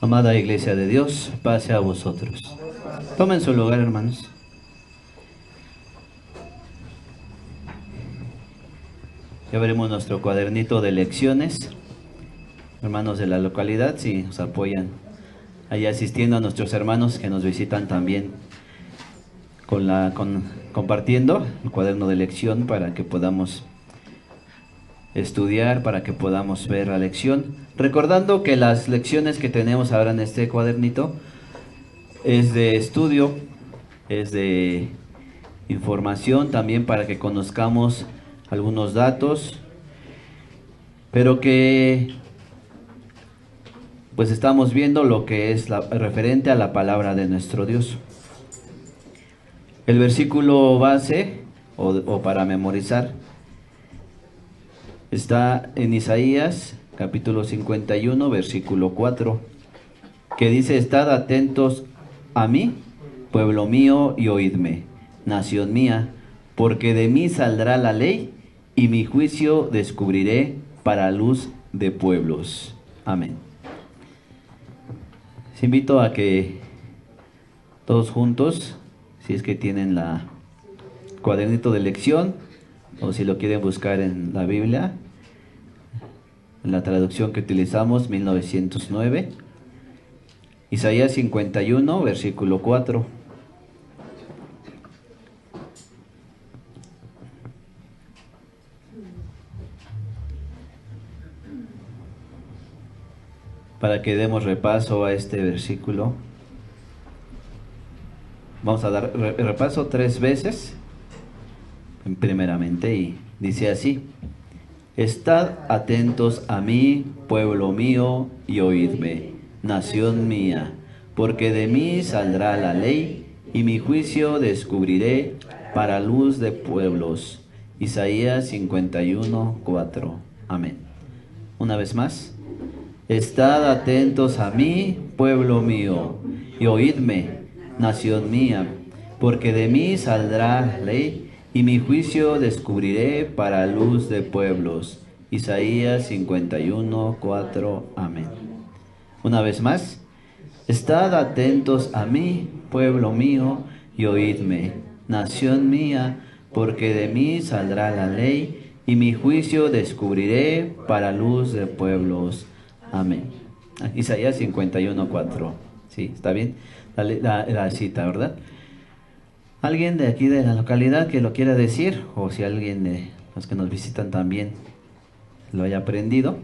Amada Iglesia de Dios, pase a vosotros. Tomen su lugar, hermanos. Ya veremos nuestro cuadernito de lecciones. Hermanos de la localidad, si nos apoyan ahí asistiendo a nuestros hermanos que nos visitan también compartiendo el cuaderno de lección para que podamos estudiar, para que podamos ver la lección. Recordando que las lecciones que tenemos ahora en este cuadernito es de estudio, es de información también para que conozcamos algunos datos, pero que pues estamos viendo lo que es referente a la palabra de nuestro Dios. El versículo base o para memorizar está en Isaías capítulo 51 versículo 4, que dice: estad atentos a mí, pueblo mío, y oídme, nación mía, porque de mí saldrá la ley y mi juicio descubriré para luz de pueblos. Amén. Les invito a que todos juntos, si es que tienen la cuadernito de lección o si lo quieren buscar en la Biblia, en la traducción que utilizamos, 1909, Isaías 51, versículo 4. Para que demos repaso a este versículo, vamos a dar repaso 3 veces, primeramente, y dice así: estad atentos a mí, pueblo mío, y oídme, nación mía, porque de mí saldrá la ley, y mi juicio descubriré para luz de pueblos. Isaías 51, 4. Amén. Una vez más: estad atentos a mí, pueblo mío, y oídme, nación mía, porque de mí saldrá ley, y mi juicio descubriré para luz de pueblos. Isaías 51, 4. Amén. Una vez más: estad atentos a mí, pueblo mío, y oídme, nación mía, porque de mí saldrá la ley, y mi juicio descubriré para luz de pueblos. Amén. Isaías 51, 4. Sí, está bien la cita, ¿verdad? ¿Alguien de aquí de la localidad que lo quiera decir? O si alguien de los que nos visitan también lo haya aprendido.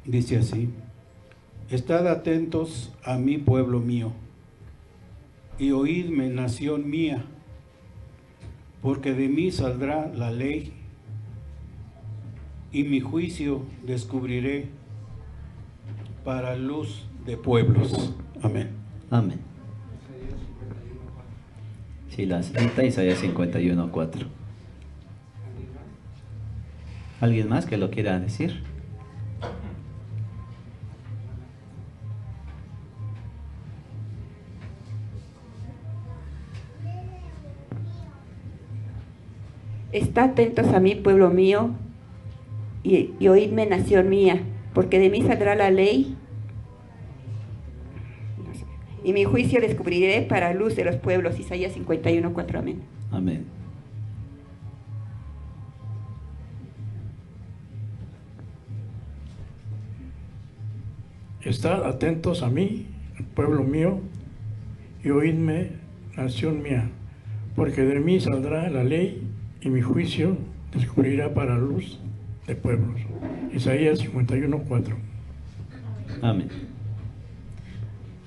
Dice así: estad atentos a mí, pueblo mío, y oídme, nación mía, porque de mí saldrá la ley, y mi juicio descubriré para luz de pueblos. Amén. Amén. Sí, la cita, Isaías 51, 4. ¿Alguien más que lo quiera decir? Estad atentos a mí, pueblo mío, y oídme, nación mía, porque de mí saldrá la ley, y mi juicio descubriré para luz de los pueblos. Isaías 51, 4. Amén. Amén. Estad atentos a mí, pueblo mío, y oídme, nación mía, porque de mí saldrá la ley, y mi juicio descubrirá para luz de pueblos. Isaías 51, 4. Amén.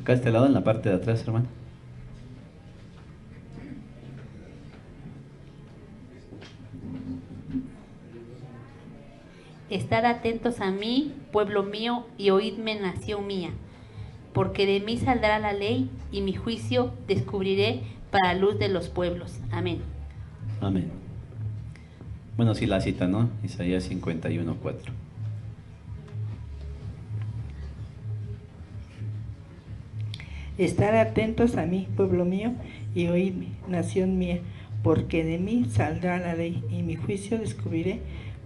Acá a este lado, en la parte de atrás, hermano. Estad atentos a mí, pueblo mío, y oídme, nación mía, porque de mí saldrá la ley, y mi juicio descubriré para luz de los pueblos. Amén. Amén. Bueno, sí, la cita, ¿no? Isaías 51, 4. Estad atentos a mí, pueblo mío, y oídme, nación mía, porque de mí saldrá la ley, y mi juicio descubriré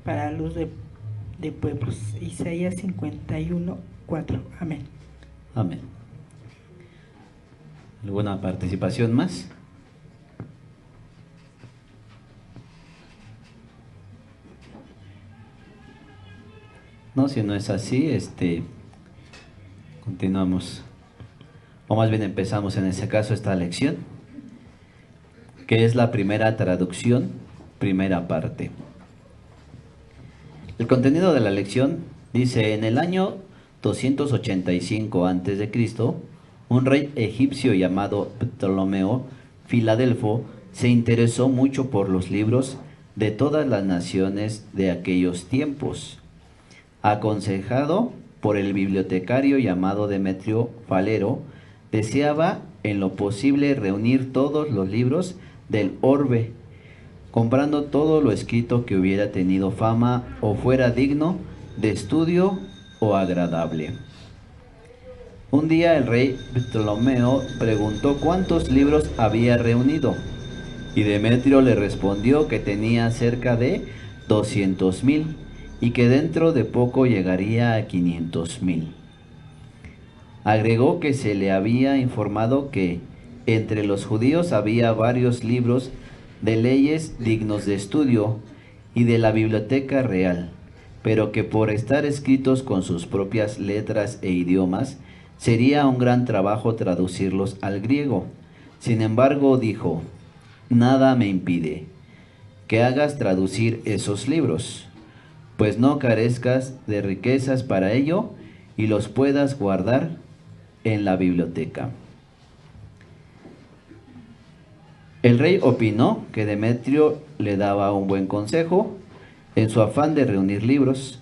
para luz de pueblos. Isaías 51:4. Amén. Amén. ¿Alguna participación más? No, si no es así, continuamos, o más bien empezamos en ese caso esta lección, que es la primera traducción, primera parte. El contenido de la lección dice: en el año 285 a.C., un rey egipcio llamado Ptolomeo Filadelfo se interesó mucho por los libros de todas las naciones de aquellos tiempos. Aconsejado por el bibliotecario llamado Demetrio Falero, deseaba en lo posible reunir todos los libros del orbe, comprando todo lo escrito que hubiera tenido fama o fuera digno de estudio o agradable. Un día el rey Ptolomeo preguntó cuántos libros había reunido, y Demetrio le respondió que tenía cerca de 200,000 y que dentro de poco llegaría a 500,000. Agregó que se le había informado que entre los judíos había varios libros de leyes dignos de estudio y de la biblioteca real, pero que por estar escritos con sus propias letras e idiomas, sería un gran trabajo traducirlos al griego. Sin embargo, dijo: nada me impide que hagas traducir esos libros, pues no carezcas de riquezas para ello y los puedas guardar en la biblioteca. El rey opinó que Demetrio le daba un buen consejo. En su afán de reunir libros,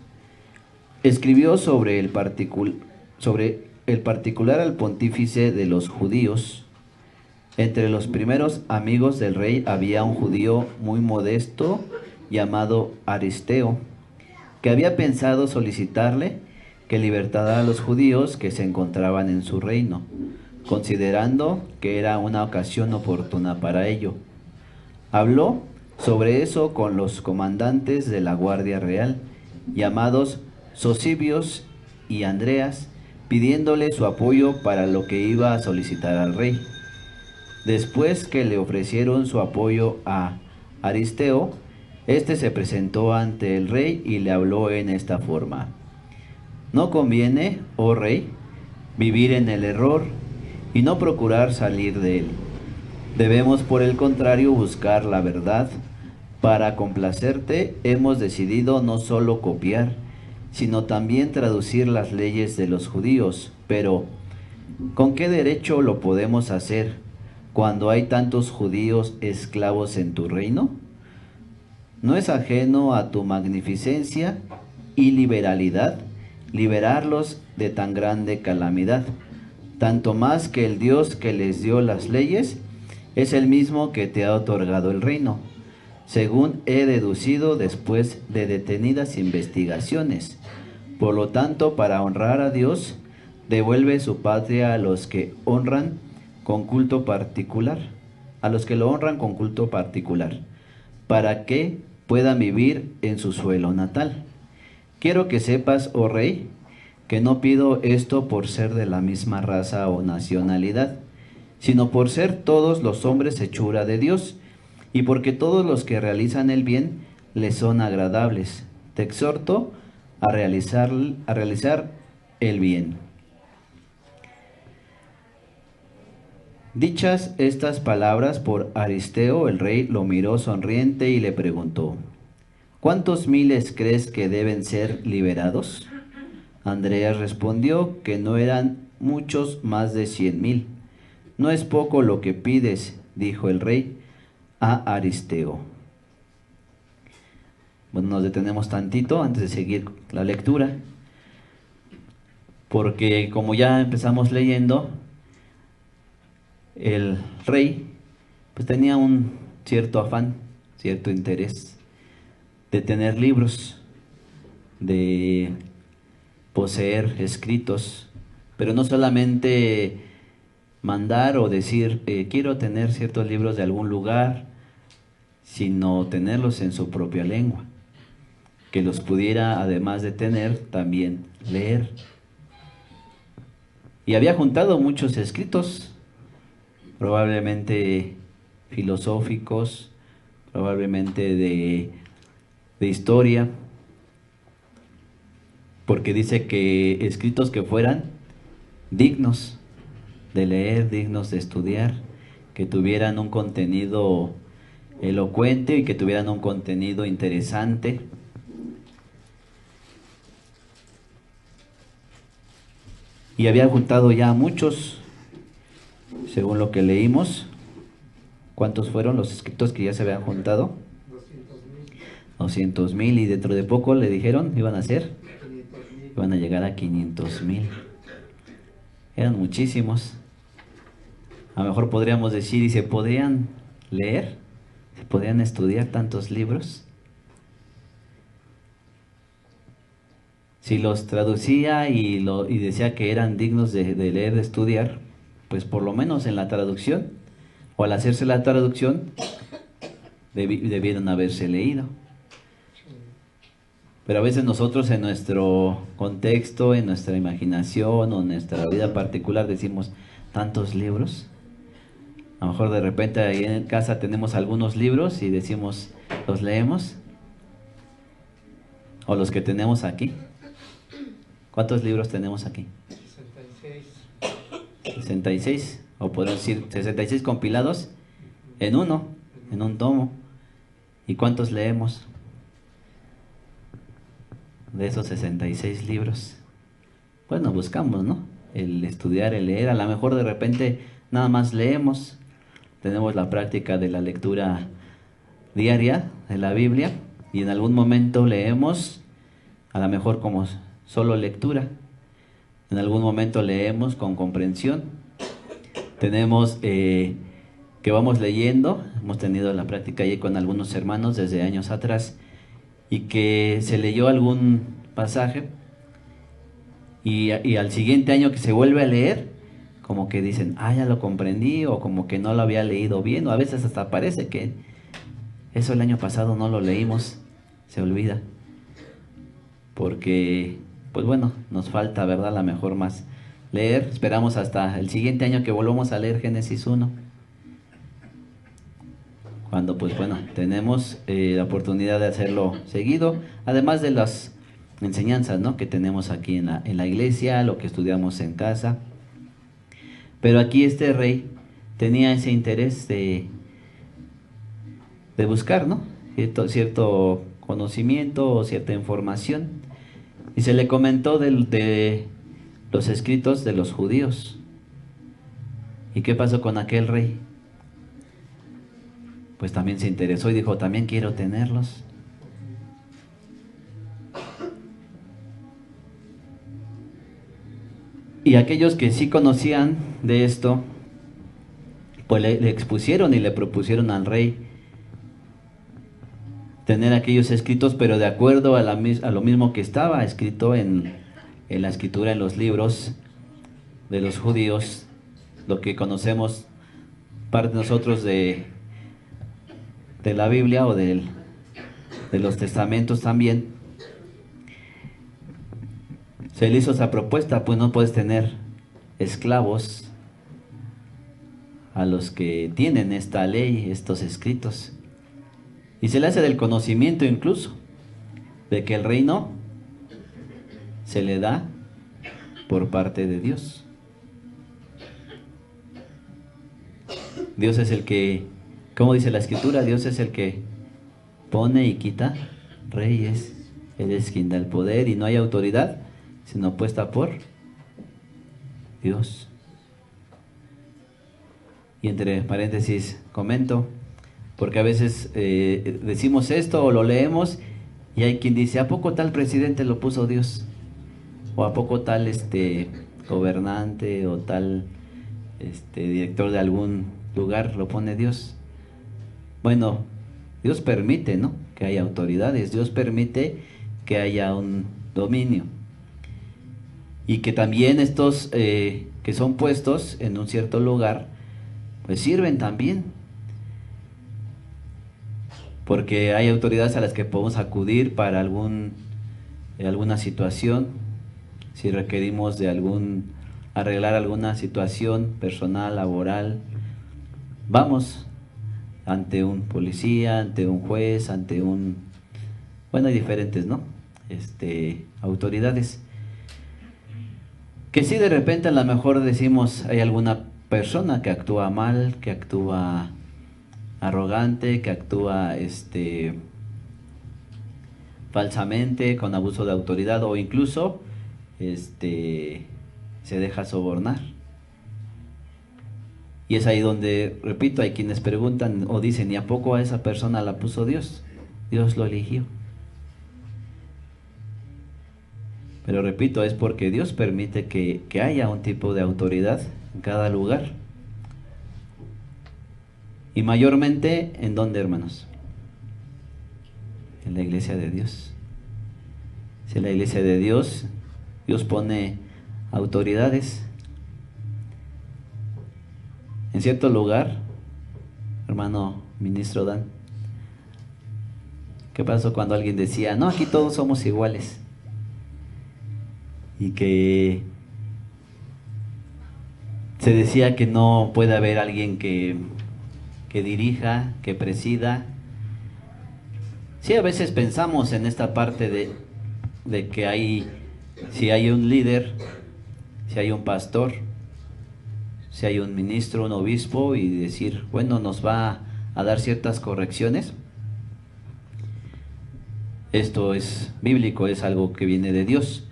escribió sobre el particular al pontífice de los judíos. Entre los primeros amigos del rey había un judío muy modesto llamado Aristeo, que había pensado solicitarle que libertara a los judíos que se encontraban en su reino, considerando que era una ocasión oportuna para ello. Habló sobre eso con los comandantes de la Guardia Real, llamados Sosibios y Andreas, pidiéndole su apoyo para lo que iba a solicitar al rey. Después que le ofrecieron su apoyo a Aristeo, este se presentó ante el rey y le habló en esta forma: no conviene, oh rey, vivir en el error y no procurar salir de él. Debemos, por el contrario, buscar la verdad. Para complacerte, hemos decidido no solo copiar, sino también traducir las leyes de los judíos. Pero, ¿con qué derecho lo podemos hacer cuando hay tantos judíos esclavos en tu reino? ¿No es ajeno a tu magnificencia y liberalidad liberarlos de tan grande calamidad? Tanto más que el Dios que les dio las leyes es el mismo que te ha otorgado el reino, según he deducido después de detenidas investigaciones. Por lo tanto, para honrar a Dios, devuelve su patria a los que honran con culto particular, para que puedan vivir en su suelo natal. Quiero que sepas, oh rey, que no pido esto por ser de la misma raza o nacionalidad, sino por ser todos los hombres hechura de Dios, y porque todos los que realizan el bien les son agradables. Te exhorto a realizar el bien. Dichas estas palabras por Aristeo, el rey lo miró sonriente y le preguntó: ¿cuántos miles crees que deben ser liberados? Andreas respondió que no eran muchos más de 100,000. No es poco lo que pides, dijo el rey a Aristeo. Bueno, nos detenemos tantito antes de seguir la lectura, porque como ya empezamos leyendo, el rey pues tenía un cierto afán, cierto interés de tener libros, de poseer escritos, pero no solamente mandar o decir, quiero tener ciertos libros de algún lugar, sino tenerlos en su propia lengua, que los pudiera, además de tener, también leer. Y había juntado muchos escritos, probablemente filosóficos, probablemente de historia, porque dice que escritos que fueran dignos de leer, dignos de estudiar, que tuvieran un contenido elocuente y que tuvieran un contenido interesante. Y había juntado ya muchos, según lo que leímos. ¿Cuántos fueron los escritos que ya se habían juntado? 200,000, y dentro de poco le dijeron, iban a llegar a 500,000. Eran muchísimos. A lo mejor podríamos decir, ¿y se podían leer? ¿Se podían estudiar tantos libros? Si los traducía y decía que eran dignos de leer, de estudiar, pues por lo menos en la traducción, o al hacerse la traducción, debieron haberse leído. Pero a veces nosotros en nuestro contexto, en nuestra imaginación o en nuestra vida particular decimos, ¿tantos libros? A lo mejor de repente ahí en casa tenemos algunos libros y decimos, ¿los leemos? O los que tenemos aquí. ¿Cuántos libros tenemos aquí? 66. O podemos decir 66 compilados en un tomo. ¿Y cuántos leemos de esos 66 libros? Bueno, buscamos, ¿no? El estudiar, el leer. A lo mejor de repente nada más leemos. Tenemos la práctica de la lectura diaria de la Biblia y en algún momento leemos, a lo mejor como solo lectura. En algún momento leemos con comprensión. Tenemos que vamos leyendo, hemos tenido la práctica ahí con algunos hermanos desde años atrás, y que se leyó algún pasaje y al siguiente año que se vuelve a leer, como que dicen, ya lo comprendí, o como que no lo había leído bien, o a veces hasta parece que eso el año pasado no lo leímos, se olvida, porque pues bueno, nos falta, ¿verdad? A lo mejor más leer. Esperamos hasta el siguiente año que volvamos a leer Génesis 1, cuando pues bueno, tenemos la oportunidad de hacerlo seguido, además de las enseñanzas, ¿no?, que tenemos aquí en la iglesia, lo que estudiamos en casa. Pero aquí este rey tenía ese interés de buscar, ¿no?, cierto conocimiento o cierta información. Y se le comentó de los escritos de los judíos. ¿Y qué pasó con aquel rey? Pues también se interesó y dijo, también quiero tenerlos. Y aquellos que sí conocían de esto, pues le expusieron y le propusieron al rey tener aquellos escritos, pero de acuerdo a lo mismo que estaba escrito en la escritura, en los libros de los judíos, lo que conocemos parte de nosotros de la Biblia o de los testamentos también. Se le hizo esa propuesta, pues no puedes tener esclavos a los que tienen esta ley, estos escritos. Y se le hace del conocimiento incluso, de que el reino se le da por parte de Dios. Dios es el que, como dice la Escritura, Dios es el que pone y quita reyes. Él es quien da el poder y no hay autoridad sino puesta por Dios. Y entre paréntesis comento, porque a veces decimos esto o lo leemos y hay quien dice, ¿a poco tal presidente lo puso Dios? ¿O a poco tal gobernante o tal director de algún lugar lo pone Dios? Bueno, Dios permite, ¿no?, que haya autoridades, Dios permite que haya un dominio. y que también estos que son puestos en un cierto lugar, pues sirven también. Porque hay autoridades a las que podemos acudir para alguna situación, si requerimos de arreglar alguna situación personal, laboral, vamos ante un policía, ante un juez, bueno, hay diferentes, ¿no? Autoridades. Que si de repente a lo mejor decimos, hay alguna persona que actúa mal, que actúa arrogante, que actúa falsamente, con abuso de autoridad, o incluso se deja sobornar. Y es ahí donde, repito, hay quienes preguntan o dicen, ¿y a poco a esa persona la puso Dios? Dios lo eligió. Pero repito, es porque Dios permite que haya un tipo de autoridad en cada lugar. Y mayormente, ¿en dónde, hermanos? En la iglesia de Dios. Si en la iglesia de Dios, Dios pone autoridades. En cierto lugar, hermano ministro Dan, ¿qué pasó cuando alguien decía, no, aquí todos somos iguales? Y que se decía que no puede haber alguien que dirija, que presida. Sí, a veces pensamos en esta parte de que si hay un líder, si hay un pastor, si hay un ministro, un obispo, y decir, bueno, nos va a dar ciertas correcciones. Esto es bíblico, es algo que viene de Dios.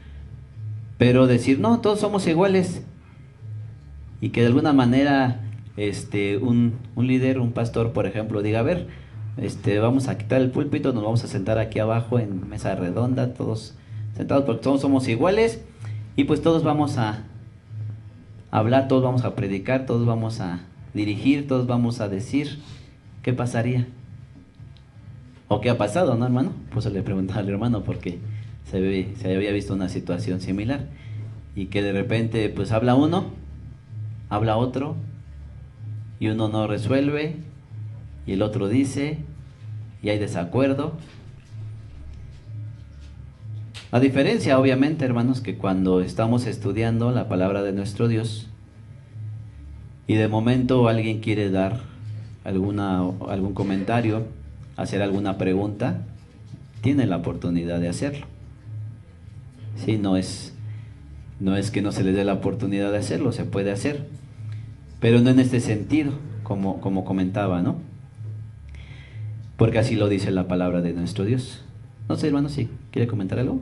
Pero decir, no, todos somos iguales, y que de alguna manera un líder, un pastor, por ejemplo, diga, a ver, vamos a quitar el púlpito, nos vamos a sentar aquí abajo en mesa redonda, todos sentados porque todos somos iguales, y pues todos vamos a hablar, todos vamos a predicar, todos vamos a dirigir, todos vamos a decir. ¿Qué pasaría? ¿O qué ha pasado, no, hermano? Pues le preguntaba al hermano porque se había visto una situación similar, y que de repente pues habla uno, habla otro, y uno no resuelve, y el otro dice, y hay desacuerdo. A diferencia, obviamente, hermanos, que cuando estamos estudiando la palabra de nuestro Dios, y de momento alguien quiere dar algún comentario, hacer alguna pregunta, tiene la oportunidad de hacerlo. Sí, no es que no se le dé la oportunidad de hacerlo, se puede hacer, pero no en este sentido, como comentaba, ¿no? Porque así lo dice la palabra de nuestro Dios. No sé, hermano, si quiere comentar algo.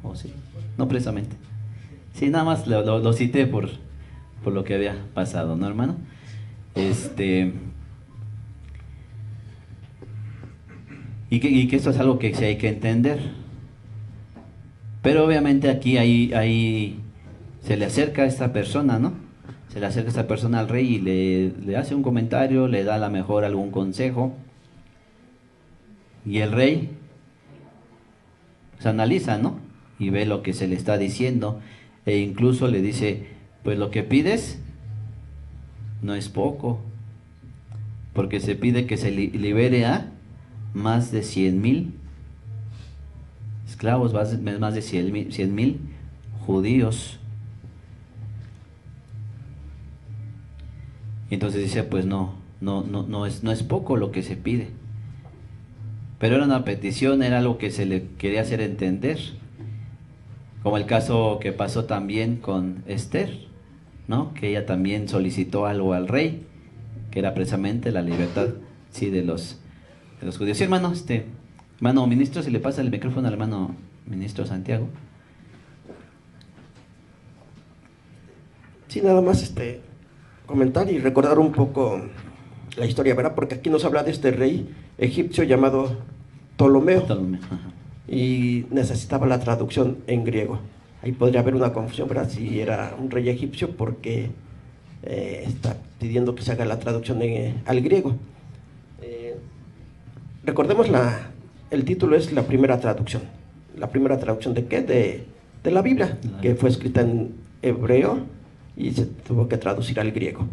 ¿O sí? No precisamente. Sí, nada más lo cité por lo que había pasado, ¿no, hermano? Y que esto es algo que sí hay que entender. Pero obviamente aquí se le acerca a esta persona, ¿no? Se le acerca a esta persona al rey y le hace un comentario, le da a lo mejor algún consejo. Y el rey se analiza, ¿no? Y ve lo que se le está diciendo. E incluso le dice, pues lo que pides no es poco. Porque se pide que se libere a más de 100,000 esclavos, más de 100,000 judíos. Y entonces dice, pues no es poco lo que se pide. Pero era una petición, era algo que se le quería hacer entender. Como el caso que pasó también con Esther, ¿no? Que ella también solicitó algo al rey, que era precisamente la libertad, sí, de los judíos. Sí, hermano, hermano ministro, si le pasa el micrófono al hermano ministro Santiago. Sí, nada más comentar y recordar un poco la historia, ¿verdad? Porque aquí nos habla de este rey egipcio llamado Ptolomeo. Y necesitaba la traducción en griego. Ahí podría haber una confusión, ¿verdad? Si era un rey egipcio, porque está pidiendo que se haga la traducción al griego. Recordemos, el título es la primera traducción. ¿La primera traducción de qué? de la Biblia, que fue escrita en hebreo y se tuvo que traducir al griego.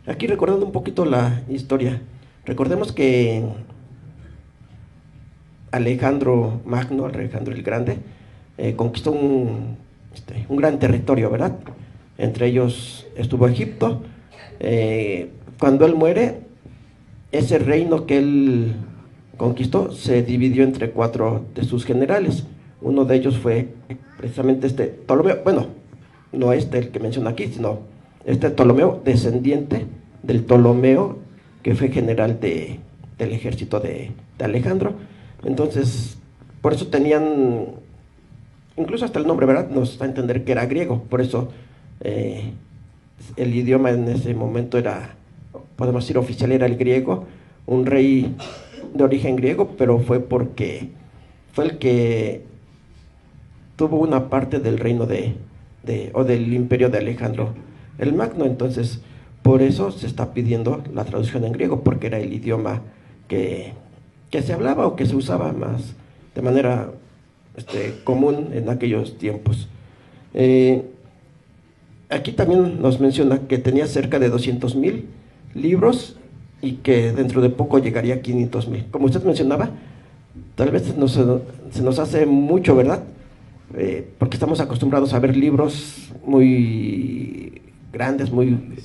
Aquí recordando un poquito la historia, recordemos que Alejandro Magno, Alejandro el Grande, conquistó un gran territorio, ¿verdad? Entre ellos estuvo Egipto. Cuando él muere, ese reino que él conquistó se dividió entre 4 de sus generales. Uno de ellos fue precisamente Ptolomeo, bueno, no el que menciona aquí, sino Ptolomeo, descendiente del Ptolomeo, que fue general del ejército de Alejandro. Entonces, por eso tenían, incluso hasta el nombre, ¿verdad?, nos da a entender que era griego. Por eso el idioma en ese momento era, podemos decir, oficial, era el griego. Un rey de origen griego, pero fue porque fue el que tuvo una parte del reino o del imperio de Alejandro el Magno. Entonces, por eso se está pidiendo la traducción en griego, porque era el idioma que se hablaba o que se usaba más de manera común en aquellos tiempos. Aquí también nos menciona que tenía cerca de 200,000 libros y que dentro de poco llegaría a 500,000. Como usted mencionaba, tal vez se nos hace mucho, ¿verdad? Porque estamos acostumbrados a ver libros muy grandes,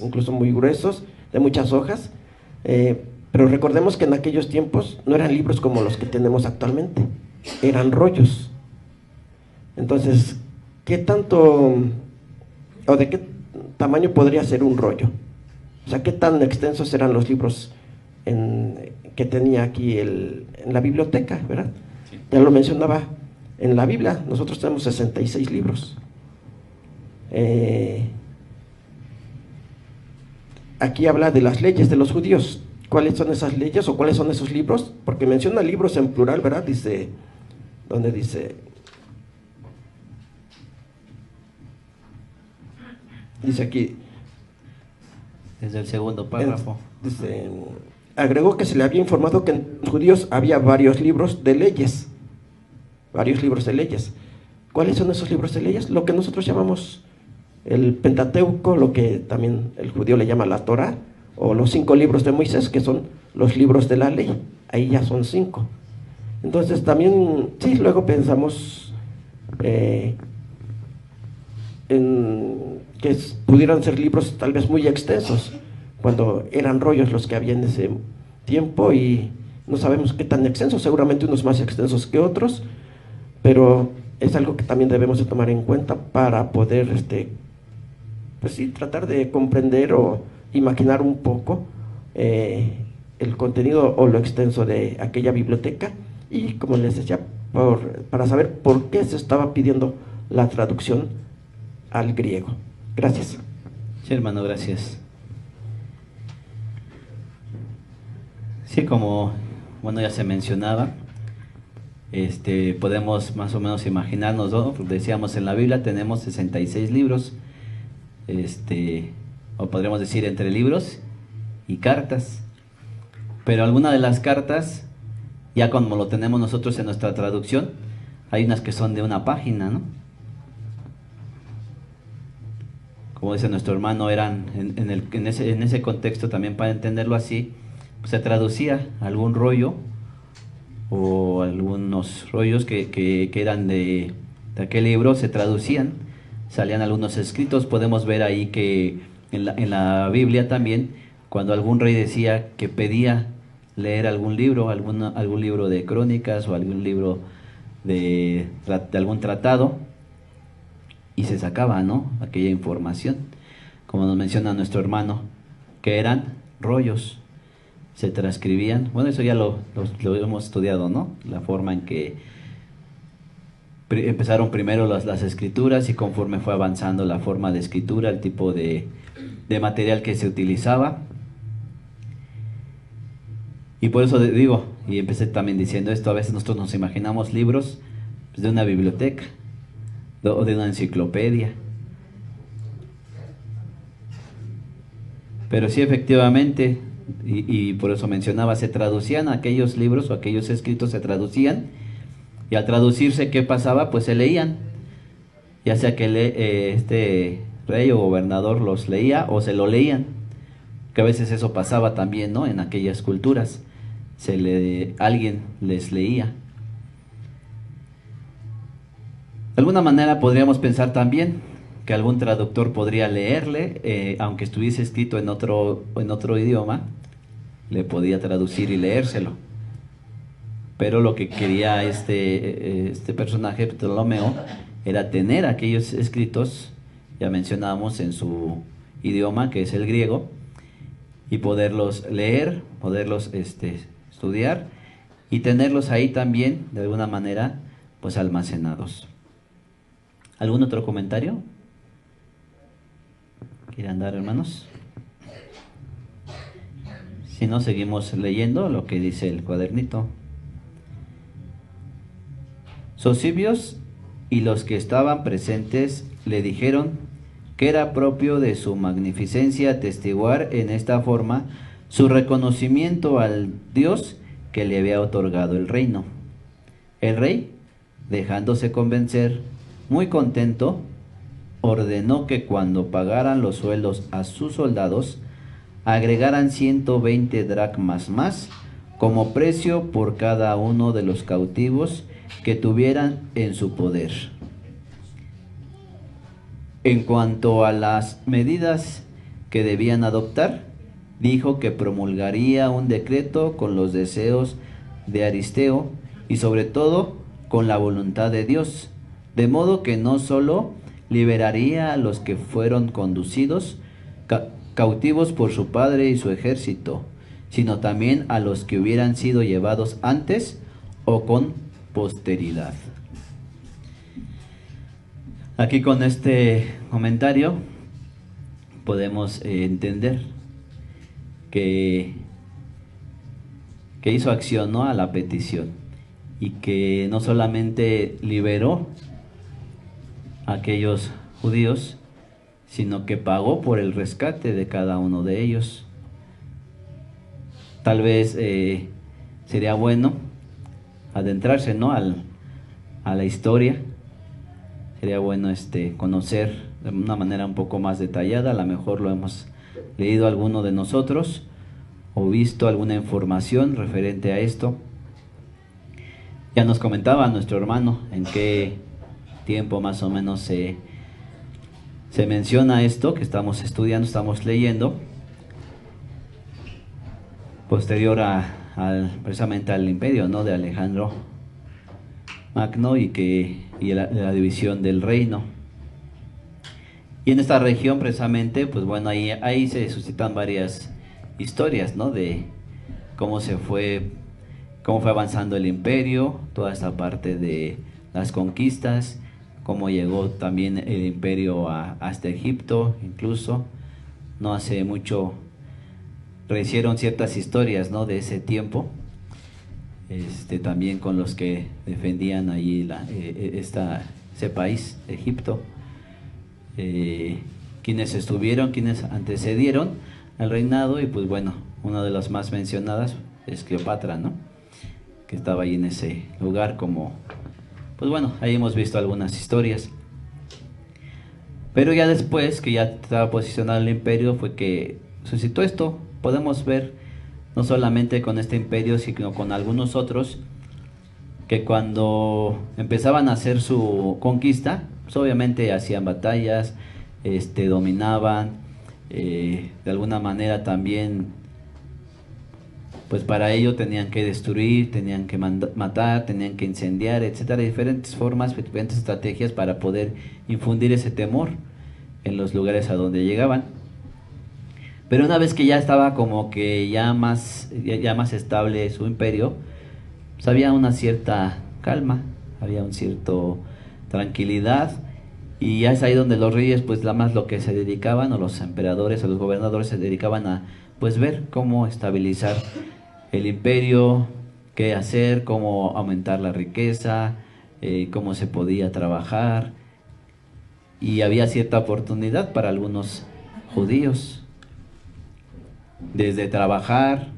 incluso muy gruesos, de muchas hojas, pero recordemos que en aquellos tiempos no eran libros como los que tenemos actualmente, eran rollos. Entonces, ¿qué tanto o de qué tamaño podría ser un rollo? O sea, ¿qué tan extensos eran los libros que tenía aquí en la biblioteca, ¿verdad? Sí. Ya lo mencionaba, en la Biblia nosotros tenemos 66 libros. Aquí habla de las leyes de los judíos. ¿Cuáles son esas leyes o cuáles son esos libros? Porque menciona libros en plural, ¿verdad? Dice, ¿dónde dice? Dice aquí. Desde el segundo párrafo. Dice, agregó que se le había informado que en los judíos había varios libros de leyes. Varios libros de leyes. ¿Cuáles son esos libros de leyes? Lo que nosotros llamamos el Pentateuco, lo que también el judío le llama la Torá, o los 5 libros de Moisés, que son los libros de la ley. Ahí ya son 5. Entonces también, sí, luego pensamos en que pudieran ser libros tal vez muy extensos, cuando eran rollos los que había en ese tiempo, y no sabemos qué tan extensos, seguramente unos más extensos que otros, pero es algo que también debemos de tomar en cuenta para poder pues sí, tratar de comprender o imaginar un poco el contenido o lo extenso de aquella biblioteca, y como les decía, para saber por qué se estaba pidiendo la traducción al griego. Gracias. Sí, hermano, gracias. Sí, como bueno ya se mencionaba, podemos más o menos imaginarnos, ¿no? Decíamos, en la Biblia tenemos 66 libros, o podríamos decir entre libros y cartas, pero algunas de las cartas, ya como lo tenemos nosotros en nuestra traducción, hay unas que son de una página, ¿no? Como dice nuestro hermano, eran en ese contexto, también para entenderlo así, pues se traducía algún rollo o algunos rollos que eran de aquel libro, se traducían, salían algunos escritos. Podemos ver ahí que en la Biblia también, cuando algún rey decía que pedía leer algún libro, algún libro de crónicas o algún libro de algún tratado, y se sacaba, ¿no?, aquella información, como nos menciona nuestro hermano, que eran rollos, se transcribían. Bueno, eso ya lo hemos estudiado, ¿no? La forma en que empezaron primero las escrituras, y conforme fue avanzando la forma de escritura, el tipo de material que se utilizaba. Y por eso digo, y empecé también diciendo esto, a veces nosotros nos imaginamos libros de una biblioteca o de una enciclopedia, pero sí, efectivamente, y por eso mencionaba, se traducían aquellos libros o aquellos escritos, se traducían, y al traducirse, ¿qué pasaba? Pues se leían, ya sea que este rey o gobernador los leía o se lo leían, que a veces eso pasaba también, ¿no? En aquellas culturas, alguien les leía. De alguna manera podríamos pensar también que algún traductor podría leerle, aunque estuviese escrito en otro idioma, le podía traducir y leérselo. Pero lo que quería este personaje, Ptolomeo, era tener aquellos escritos, ya mencionábamos, en su idioma, que es el griego, y poderlos leer, poderlos estudiar, y tenerlos ahí también, de alguna manera, pues almacenados. ¿Algún otro comentario? ¿Quieren dar, hermanos? Si no, seguimos leyendo lo que dice el cuadernito. Sosibios y los que estaban presentes le dijeron que era propio de su magnificencia atestiguar en esta forma su reconocimiento al Dios que le había otorgado el reino. El rey, dejándose convencer, muy contento, ordenó que cuando pagaran los sueldos a sus soldados, agregaran 120 dracmas más como precio por cada uno de los cautivos que tuvieran en su poder. En cuanto a las medidas que debían adoptar, dijo que promulgaría un decreto con los deseos de Aristeo y sobre todo con la voluntad de Dios, de modo que no solo liberaría a los que fueron conducidos cautivos por su padre y su ejército, sino también a los que hubieran sido llevados antes o con posteridad. Aquí con este comentario podemos entender que hizo acción, ¿no?, a la petición, y que no solamente liberó a aquellos judíos, sino que pagó por el rescate de cada uno de ellos. Tal vez sería bueno adentrarse, ¿no?, a la historia. Sería bueno conocer de una manera un poco más detallada. A lo mejor lo hemos leído alguno de nosotros o visto alguna información referente a esto. Ya nos comentaba nuestro hermano en qué tiempo más o menos se menciona esto que estamos estudiando, estamos leyendo, posterior precisamente al imperio, ¿no?, de Alejandro Magno y la división del reino. Y en esta región precisamente, pues bueno, ahí se suscitan varias historias, ¿no?, de cómo fue avanzando el imperio, toda esta parte de las conquistas, cómo llegó también el imperio hasta Egipto, incluso. No hace mucho rehicieron ciertas historias, ¿no?, de ese tiempo, también con los que defendían allí ese país, Egipto, quienes antecedieron al reinado. Y pues bueno, una de las más mencionadas es Cleopatra, ¿no?, que estaba ahí en ese lugar como, pues bueno, ahí hemos visto algunas historias. Pero ya después que ya estaba posicionado el imperio fue que suscitó esto. Podemos ver no solamente con este imperio, sino con algunos otros, que cuando empezaban a hacer su conquista, pues obviamente hacían batallas, dominaban, de alguna manera también, pues para ello tenían que destruir, tenían que matar, tenían que incendiar, etcétera, diferentes formas, diferentes estrategias para poder infundir ese temor en los lugares a donde llegaban. Pero una vez que ya estaba como que ya más estable su imperio, pues había una cierta calma, había un cierto tranquilidad, y ya es ahí donde los reyes, pues más lo que se dedicaban, o los emperadores o los gobernadores se dedicaban a pues ver cómo estabilizar el imperio, qué hacer, cómo aumentar la riqueza, cómo se podía trabajar, y había cierta oportunidad para algunos judíos, desde trabajar,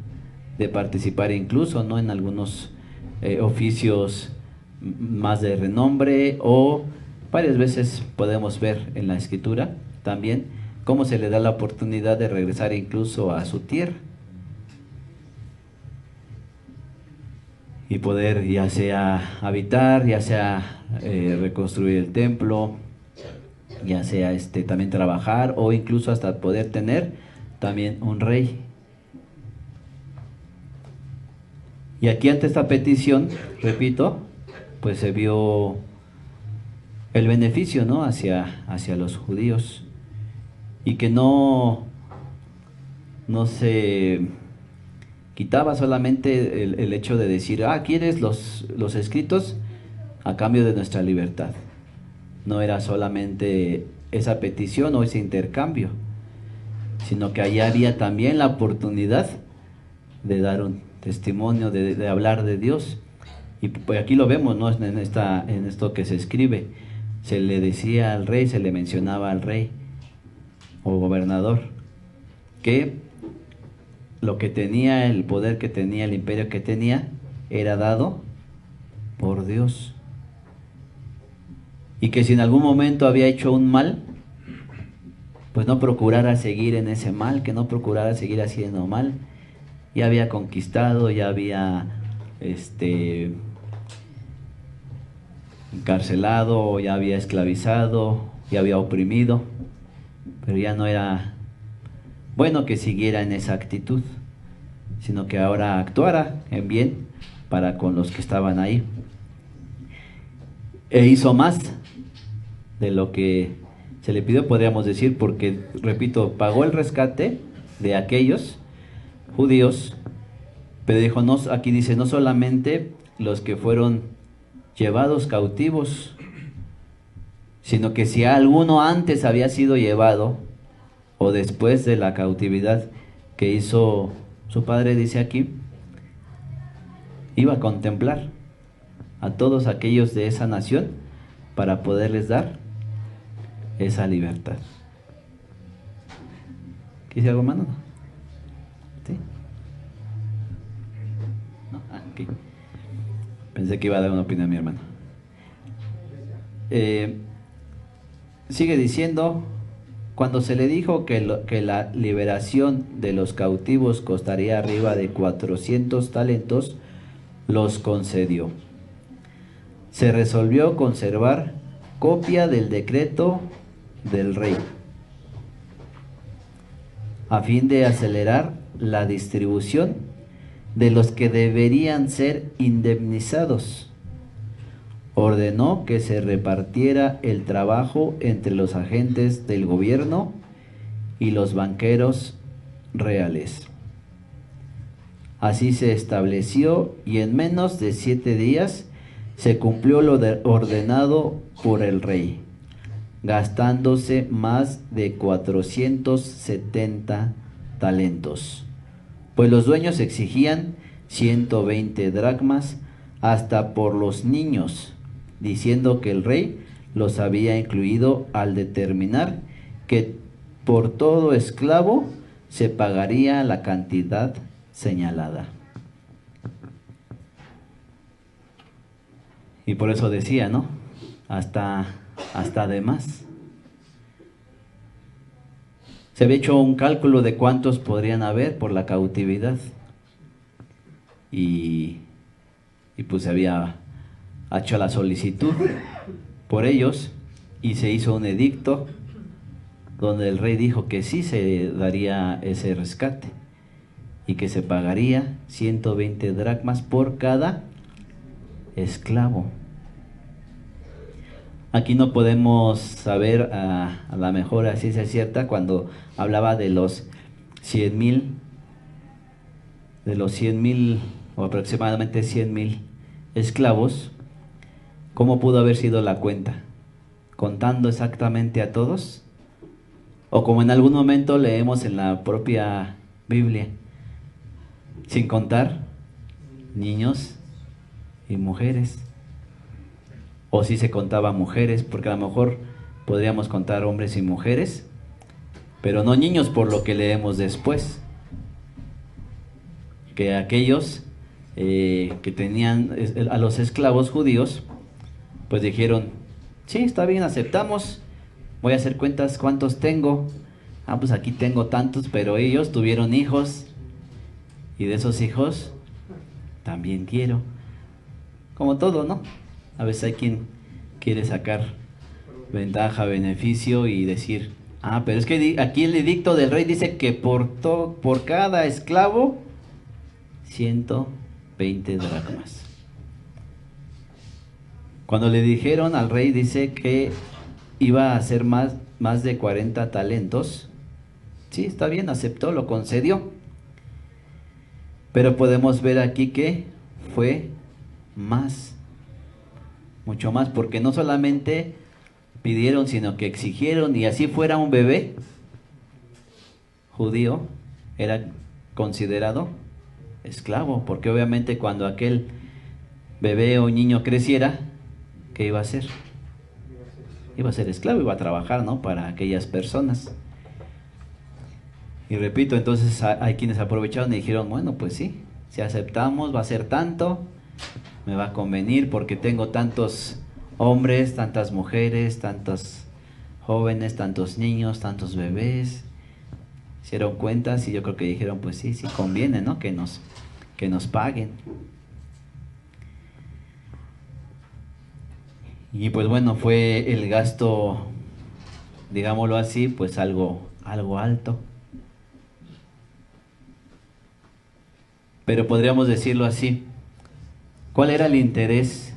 de participar incluso, ¿no?, en algunos oficios más de renombre, o Varias veces podemos ver en la escritura también cómo se le da la oportunidad de regresar incluso a su tierra y poder ya sea habitar, ya sea reconstruir el templo, ya sea también trabajar o incluso hasta poder tener también un rey. Y aquí ante esta petición, repito, pues se vio el beneficio, ¿no? hacia los judíos, y que no se quitaba solamente el hecho de decir, ¿quieres los escritos a cambio de nuestra libertad? No era solamente esa petición o ese intercambio, sino que allá había también la oportunidad de dar un testimonio, de hablar de Dios. Y pues aquí lo vemos, ¿no? En esto que se escribe, se le decía al rey, se le mencionaba al rey o gobernador que lo que tenía, el poder que tenía, el imperio que tenía, era dado por Dios. Y que si en algún momento había hecho un mal, pues no procurara seguir en ese mal, que no procurara seguir haciendo mal. Ya había conquistado, ya había encarcelado, ya había esclavizado, ya había oprimido, pero ya no era bueno que siguiera en esa actitud, sino que ahora actuara en bien para con los que estaban ahí. E hizo más de lo que se le pidió, podríamos decir, porque, repito, pagó el rescate de aquellos judíos, pero dijo, no, aquí dice, no solamente los que fueron llevados cautivos, sino que si alguno antes había sido llevado, o después de la cautividad que hizo su padre, dice aquí, iba a contemplar a todos aquellos de esa nación para poderles dar esa libertad. ¿Quise algo, hermano? ¿Sí? No, aquí. Pensé que iba a dar una opinión a mi hermano. Sigue diciendo, cuando se le dijo que la liberación de los cautivos costaría arriba de 400 talentos, los concedió. Se resolvió conservar copia del decreto del rey, a fin de acelerar la distribución de los que deberían ser indemnizados. Ordenó que se repartiera el trabajo entre los agentes del gobierno y los banqueros reales. Así se estableció, y en menos de 7 días se cumplió lo ordenado por el rey, gastándose más de 470 talentos, pues los dueños exigían 120 dracmas hasta por los niños, diciendo que el rey los había incluido al determinar que por todo esclavo se pagaría la cantidad señalada. Y por eso decía, ¿no? Hasta de más. Se había hecho un cálculo de cuántos podrían haber por la cautividad. Y pues se había hecho la solicitud por ellos, y se hizo un edicto donde el rey dijo que sí se daría ese rescate y que se pagaría 120 dracmas por cada esclavo. Aquí no podemos saber a la mejor a ciencia cierta cuando hablaba de los 100,000, o aproximadamente 100,000 esclavos, ¿cómo pudo haber sido la cuenta? ¿Contando exactamente a todos? O como en algún momento leemos en la propia Biblia, sin contar niños y mujeres. O si se contaba mujeres, porque a lo mejor podríamos contar hombres y mujeres, pero no niños, por lo que leemos después. Que aquellos que tenían a los esclavos judíos, pues dijeron, Sí, está bien, aceptamos. Voy a hacer cuentas cuántos tengo. Ah, pues aquí tengo tantos, pero ellos tuvieron hijos. Y de esos hijos también quiero. Como todo, ¿no? A veces hay quien quiere sacar ventaja, beneficio y decir, ah, pero es que aquí el edicto del rey dice que por cada esclavo 120 dracmas. Cuando le dijeron al rey, dice que iba a hacer más de 40 talentos. Sí, está bien, aceptó, lo concedió. Pero podemos ver aquí que fue más, mucho más, porque no solamente pidieron, sino que exigieron, y así fuera un bebé judío, era considerado esclavo, porque obviamente cuando aquel bebé o niño creciera, ¿qué iba a hacer? Iba a ser esclavo, iba a trabajar, ¿no? Para aquellas personas. Y repito, entonces hay quienes aprovecharon y dijeron, bueno, pues sí, si aceptamos va a ser tanto, me va a convenir porque tengo tantos hombres, tantas mujeres, tantos jóvenes, tantos niños, tantos bebés. Hicieron cuentas y yo creo que dijeron, pues sí, sí conviene, ¿no? Que nos paguen. Y pues bueno, fue el gasto, digámoslo así, pues algo alto. Pero podríamos decirlo así, ¿cuál era el interés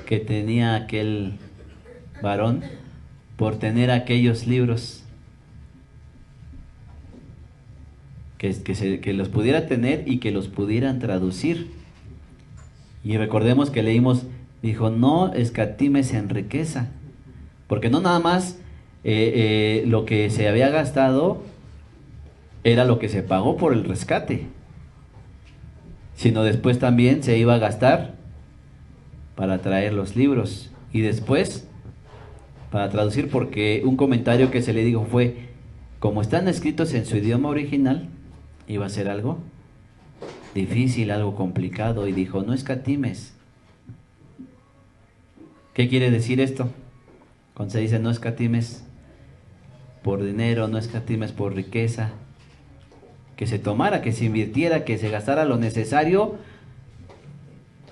que tenía aquel varón por tener aquellos libros? Que los pudiera tener y que los pudieran traducir. Y recordemos que leímos, dijo, no escatimes en riqueza, porque no nada más lo que se había gastado era lo que se pagó por el rescate, sino después también se iba a gastar para traer los libros y después para traducir, porque un comentario que se le dijo fue, como están escritos en su idioma original, iba a ser algo difícil, algo complicado, y dijo, no escatimes. ¿Qué quiere decir esto? Cuando se dice no escatimes por dinero, no escatimes por riqueza, que se tomara, que se invirtiera, que se gastara lo necesario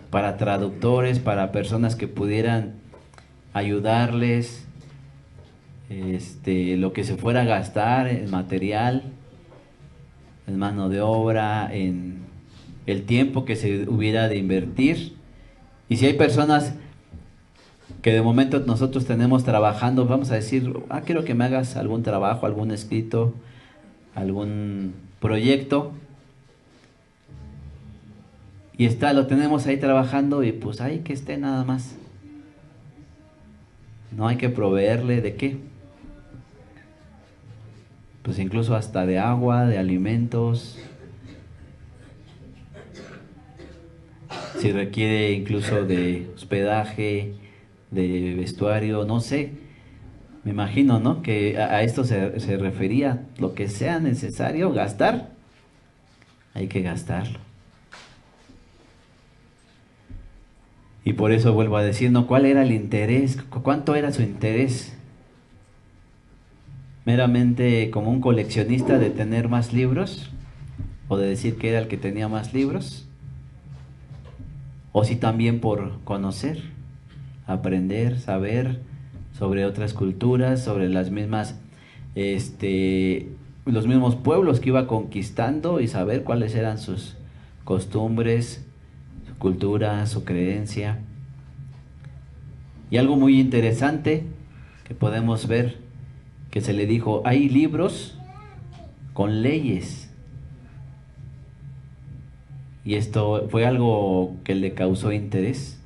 para traductores, para personas que pudieran ayudarles, lo que se fuera a gastar en material, en mano de obra, en el tiempo que se hubiera de invertir. Y si hay personas que de momento nosotros tenemos trabajando, vamos a decir, quiero que me hagas algún trabajo, algún escrito, algún proyecto, y lo tenemos ahí trabajando, y pues ahí que esté nada más, no hay que proveerle de qué, pues incluso hasta de agua, de alimentos, si requiere incluso de hospedaje, de vestuario, no sé, me imagino, ¿no? Que a esto se refería, lo que sea necesario gastar, hay que gastarlo. Y por eso vuelvo a decir, ¿no? ¿Cuál era el interés? ¿Cuánto era su interés? ¿Meramente como un coleccionista de tener más libros? ¿O de decir que era el que tenía más libros? ¿O si también por conocer, aprender, saber sobre otras culturas, sobre las mismas, los mismos pueblos que iba conquistando, y saber cuáles eran sus costumbres, su cultura, su creencia? Y algo muy interesante que podemos ver, que se le dijo, hay libros con leyes. Y esto fue algo que le causó interés,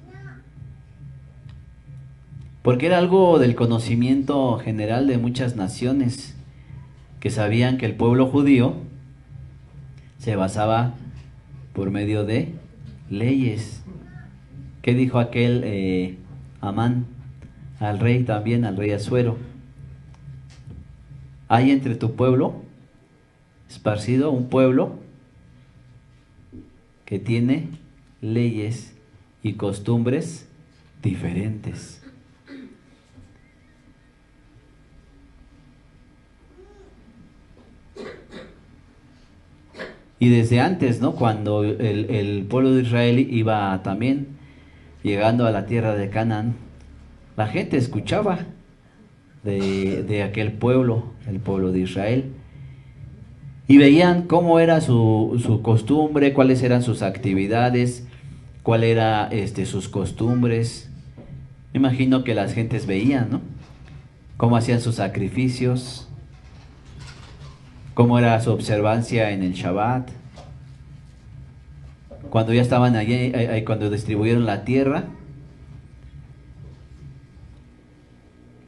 porque era algo del conocimiento general de muchas naciones, que sabían que el pueblo judío se basaba por medio de leyes. ¿Qué dijo aquel Amán al rey también, al rey Asuero? Hay entre tu pueblo esparcido un pueblo que tiene leyes y costumbres diferentes. Y desde antes, ¿no? Cuando el pueblo de Israel iba también llegando a la tierra de Canaán, la gente escuchaba de aquel pueblo, el pueblo de Israel, y veían cómo era su costumbre, cuáles eran sus actividades, cuál era sus costumbres. Me imagino que las gentes veían, ¿no? Cómo hacían sus sacrificios, cómo era su observancia en el Shabbat. Cuando ya estaban allí, cuando distribuyeron la tierra,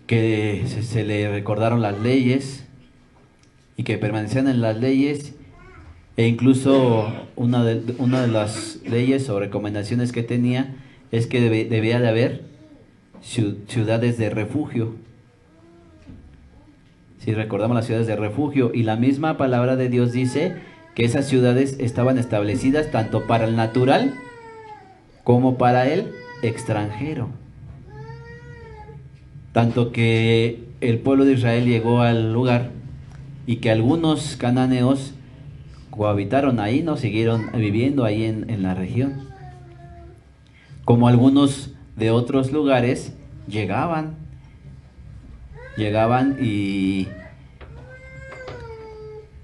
que se le recordaron las leyes y que permanecían en las leyes, e incluso una de las leyes o recomendaciones que tenía es que debía de haber ciudades de refugio. Si recordamos las ciudades de refugio, y la misma palabra de Dios dice que esas ciudades estaban establecidas tanto para el natural como para el extranjero. Tanto que el pueblo de Israel llegó al lugar y que algunos cananeos cohabitaron ahí, no siguieron viviendo ahí en la región. Como algunos de otros lugares llegaban y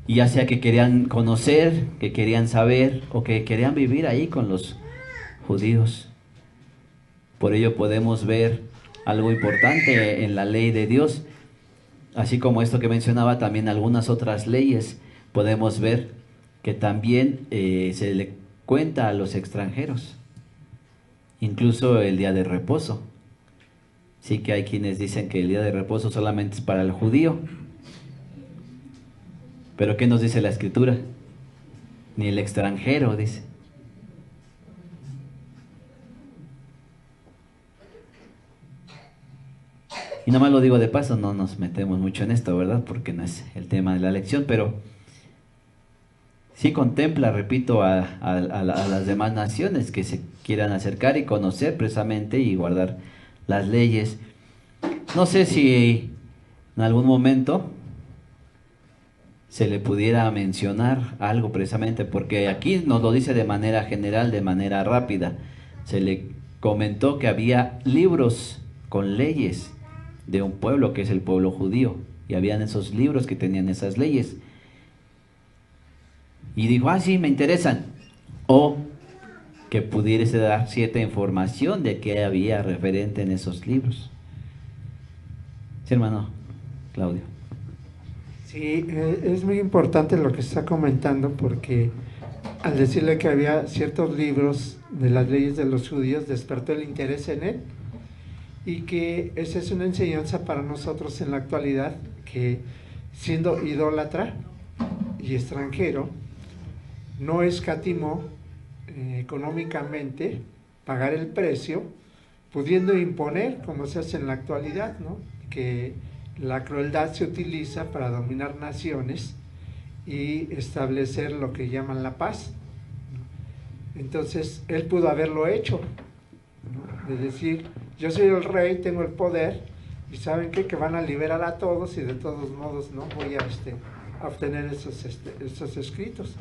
ya sea que querían conocer, que querían saber o que querían vivir ahí con los judíos. Por ello podemos ver algo importante en la ley de Dios, así como esto que mencionaba, también algunas otras leyes podemos ver que también se le cuenta a los extranjeros, incluso el día de reposo. Sí que hay quienes dicen que el día de reposo solamente es para el judío, pero ¿qué nos dice la Escritura? Ni el extranjero, dice. Y nomás lo digo de paso, no nos metemos mucho en esto, ¿verdad? Porque no es el tema de la lección, pero sí contempla, repito, a las demás naciones que se quieran acercar y conocer precisamente y guardar las leyes. No sé si en algún momento se le pudiera mencionar algo precisamente, porque aquí nos lo dice de manera general, de manera rápida. Se le comentó que había libros con leyes de un pueblo que es el pueblo judío, y habían esos libros que tenían esas leyes. Y dijo, sí, me interesan. O que pudiese dar cierta información de qué había referente en esos libros. Sí, hermano Claudio. Sí, es muy importante lo que se está comentando, porque al decirle que había ciertos libros de las leyes de los judíos, despertó el interés en él, y que esa es una enseñanza para nosotros en la actualidad, que siendo idólatra y extranjero, no escatimó económicamente pagar el precio, pudiendo imponer, como se hace en la actualidad, ¿no? Que la crueldad se utiliza para dominar naciones y establecer lo que llaman la paz. Entonces, él pudo haberlo hecho, ¿no? Es decir, yo soy el rey, tengo el poder, y ¿saben qué? Que van a liberar a todos, y de todos modos no voy a obtener esos escritos.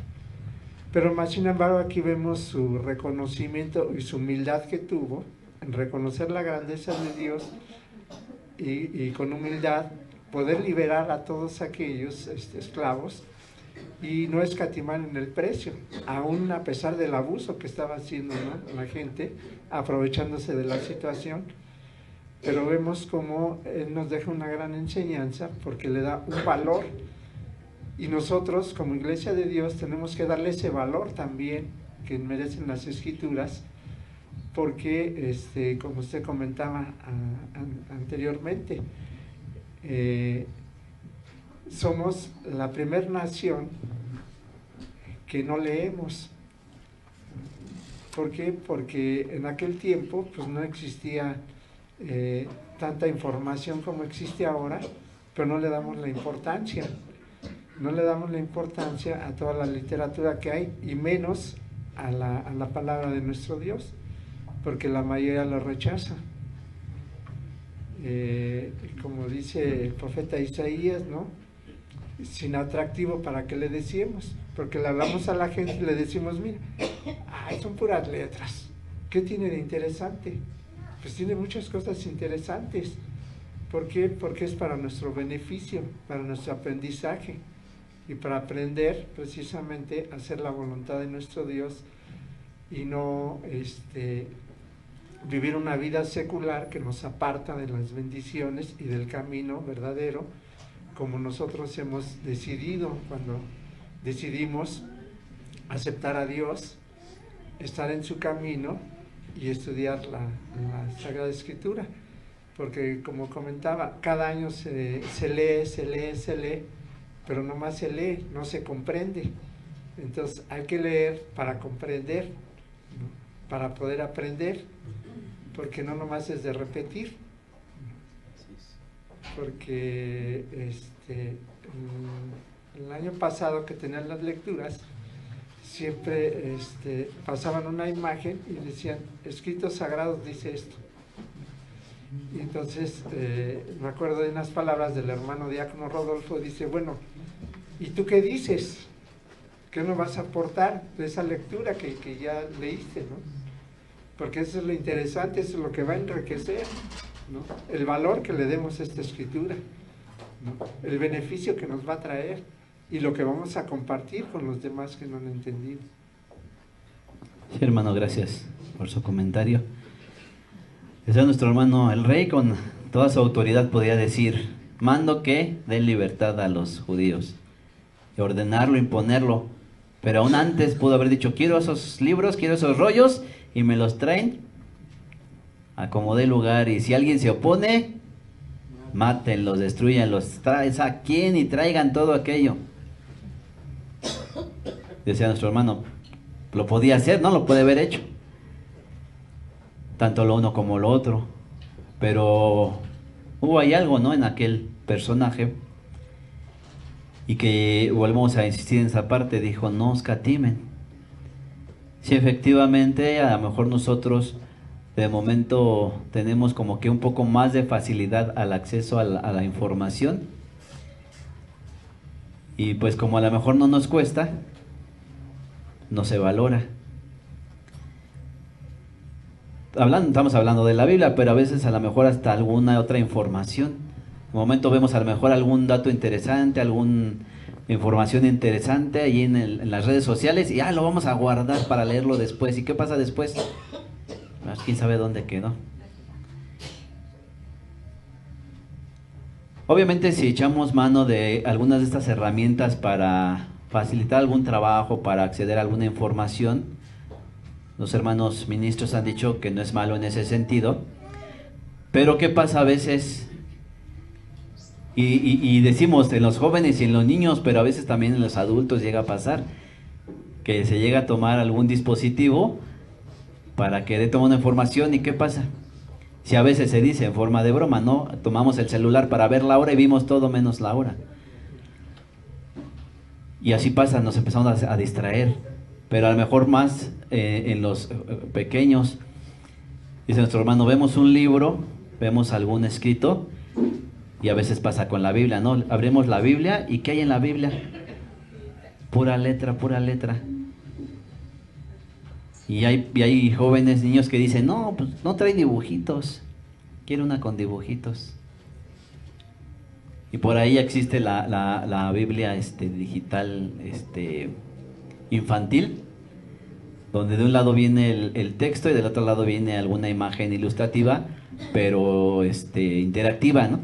Pero más sin embargo aquí vemos su reconocimiento y su humildad que tuvo en reconocer la grandeza de Dios, y con humildad poder liberar a todos aquellos esclavos y no escatimar en el precio, aún a pesar del abuso que estaba haciendo, ¿no? La gente aprovechándose de la situación. Pero vemos cómo él nos deja una gran enseñanza, porque le da un valor, y nosotros como Iglesia de Dios tenemos que darle ese valor también que merecen las Escrituras, porque como usted comentaba anteriormente, somos la primer nación que no leemos. ¿Por qué? Porque en aquel tiempo pues no existía tanta información como existe ahora, pero no le damos la importancia. No le damos la importancia a toda la literatura que hay, y menos a la palabra de nuestro Dios, porque la mayoría lo rechaza. Como dice el profeta Isaías, ¿no? sin atractivo para que le decimos, porque le hablamos a la gente y le decimos, mira, ay, son puras letras, ¿qué tiene de interesante? Pues tiene muchas cosas interesantes. ¿Por qué? Porque es para nuestro beneficio, para nuestro aprendizaje y para aprender precisamente a hacer la voluntad de nuestro Dios y no vivir una vida secular que nos aparta de las bendiciones y del camino verdadero, como nosotros hemos decidido cuando decidimos aceptar a Dios, estar en su camino y estudiar la Sagrada Escritura. Porque como comentaba, cada año se lee, pero nomás se lee, no se comprende. Entonces hay que leer para comprender, ¿no? Para poder aprender, porque no nomás es de repetir. Porque el año pasado que tenían las lecturas, siempre pasaban una imagen y decían, escritos sagrados dice esto. Y entonces me acuerdo de unas palabras del hermano diácono Rodolfo, dice, bueno, ¿y tú qué dices? ¿Qué nos vas a aportar de esa lectura que ya leíste, ¿no? Porque eso es lo interesante, eso es lo que va a enriquecer, ¿no? El valor que le demos a esta escritura, ¿no? El beneficio que nos va a traer y lo que vamos a compartir con los demás que no han entendido. Sí, hermano, gracias por su comentario. Ese nuestro hermano el rey, con toda su autoridad, podía decir, mando que den libertad a los judíos, y ordenarlo, imponerlo, pero aún antes pudo haber dicho, quiero esos libros, quiero esos rollos, y me los traen a como dé lugar, y si alguien se opone, mátenlos, destruyanlos, saquen y traigan todo aquello. Decía nuestro hermano, lo podía hacer, ¿no? Lo puede haber hecho, tanto lo uno como lo otro, pero hubo ahí algo, ¿no? En aquel personaje, y que volvemos a insistir en esa parte, dijo, no escatimen. Si efectivamente a lo mejor nosotros de momento tenemos como que un poco más de facilidad al acceso a la información, y pues como a lo mejor no nos cuesta, no se valora. Estamos hablando de la Biblia, pero a veces a lo mejor hasta alguna otra información. En un momento vemos a lo mejor algún dato interesante, alguna información interesante ahí en las redes sociales, y lo vamos a guardar para leerlo después. ¿Y qué pasa después? Pues, quién sabe dónde quedó. Obviamente, si echamos mano de algunas de estas herramientas para facilitar algún trabajo, para acceder a alguna información, los hermanos ministros han dicho que no es malo en ese sentido, pero ¿qué pasa a veces? Y decimos en los jóvenes y en los niños, pero a veces también en los adultos llega a pasar, que se llega a tomar algún dispositivo para querer tomar una información, ¿y qué pasa? Si a veces se dice en forma de broma, ¿no? Tomamos el celular para ver la hora y vimos todo menos la hora. Y así pasa, nos empezamos a distraer. Pero a lo mejor más en los pequeños, dice nuestro hermano, vemos un libro, vemos algún escrito, y a veces pasa con la Biblia, ¿no? Abrimos la Biblia, ¿y qué hay en la Biblia? Pura letra, pura letra. Y hay jóvenes, niños que dicen, no, pues no trae dibujitos, quiero una con dibujitos. Y por ahí existe la Biblia digital, infantil, donde de un lado viene el texto y del otro lado viene alguna imagen ilustrativa, pero interactiva, ¿no?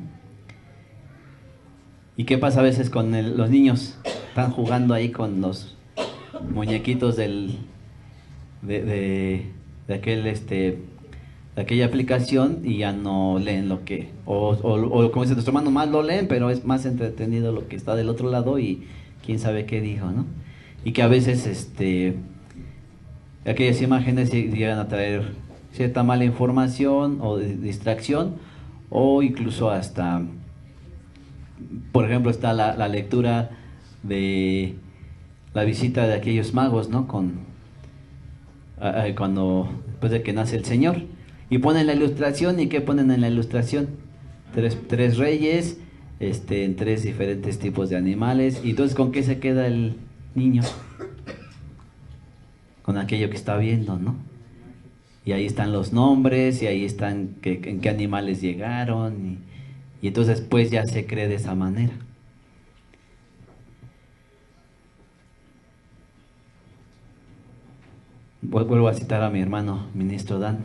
¿Y qué pasa a veces con los niños? Están jugando ahí con los muñequitos de aquella aplicación, y ya no leen lo que, o como dice nuestro hermano, más lo leen, pero es más entretenido lo que está del otro lado, y quién sabe qué dijo, ¿no? Y que a veces aquellas imágenes llegan a traer cierta mala información o distracción, o incluso hasta, por ejemplo, está la lectura de la visita de aquellos magos, ¿no? Cuando después de que nace el Señor, y ponen la ilustración, ¿y qué ponen en la ilustración? Tres reyes, en 3 diferentes tipos de animales. Y entonces, ¿con qué se queda el niño? Con aquello que está viendo, ¿no? Y ahí están los nombres, y ahí están en qué animales llegaron, y entonces pues ya se cree de esa manera. Vuelvo a citar a mi hermano ministro Dan,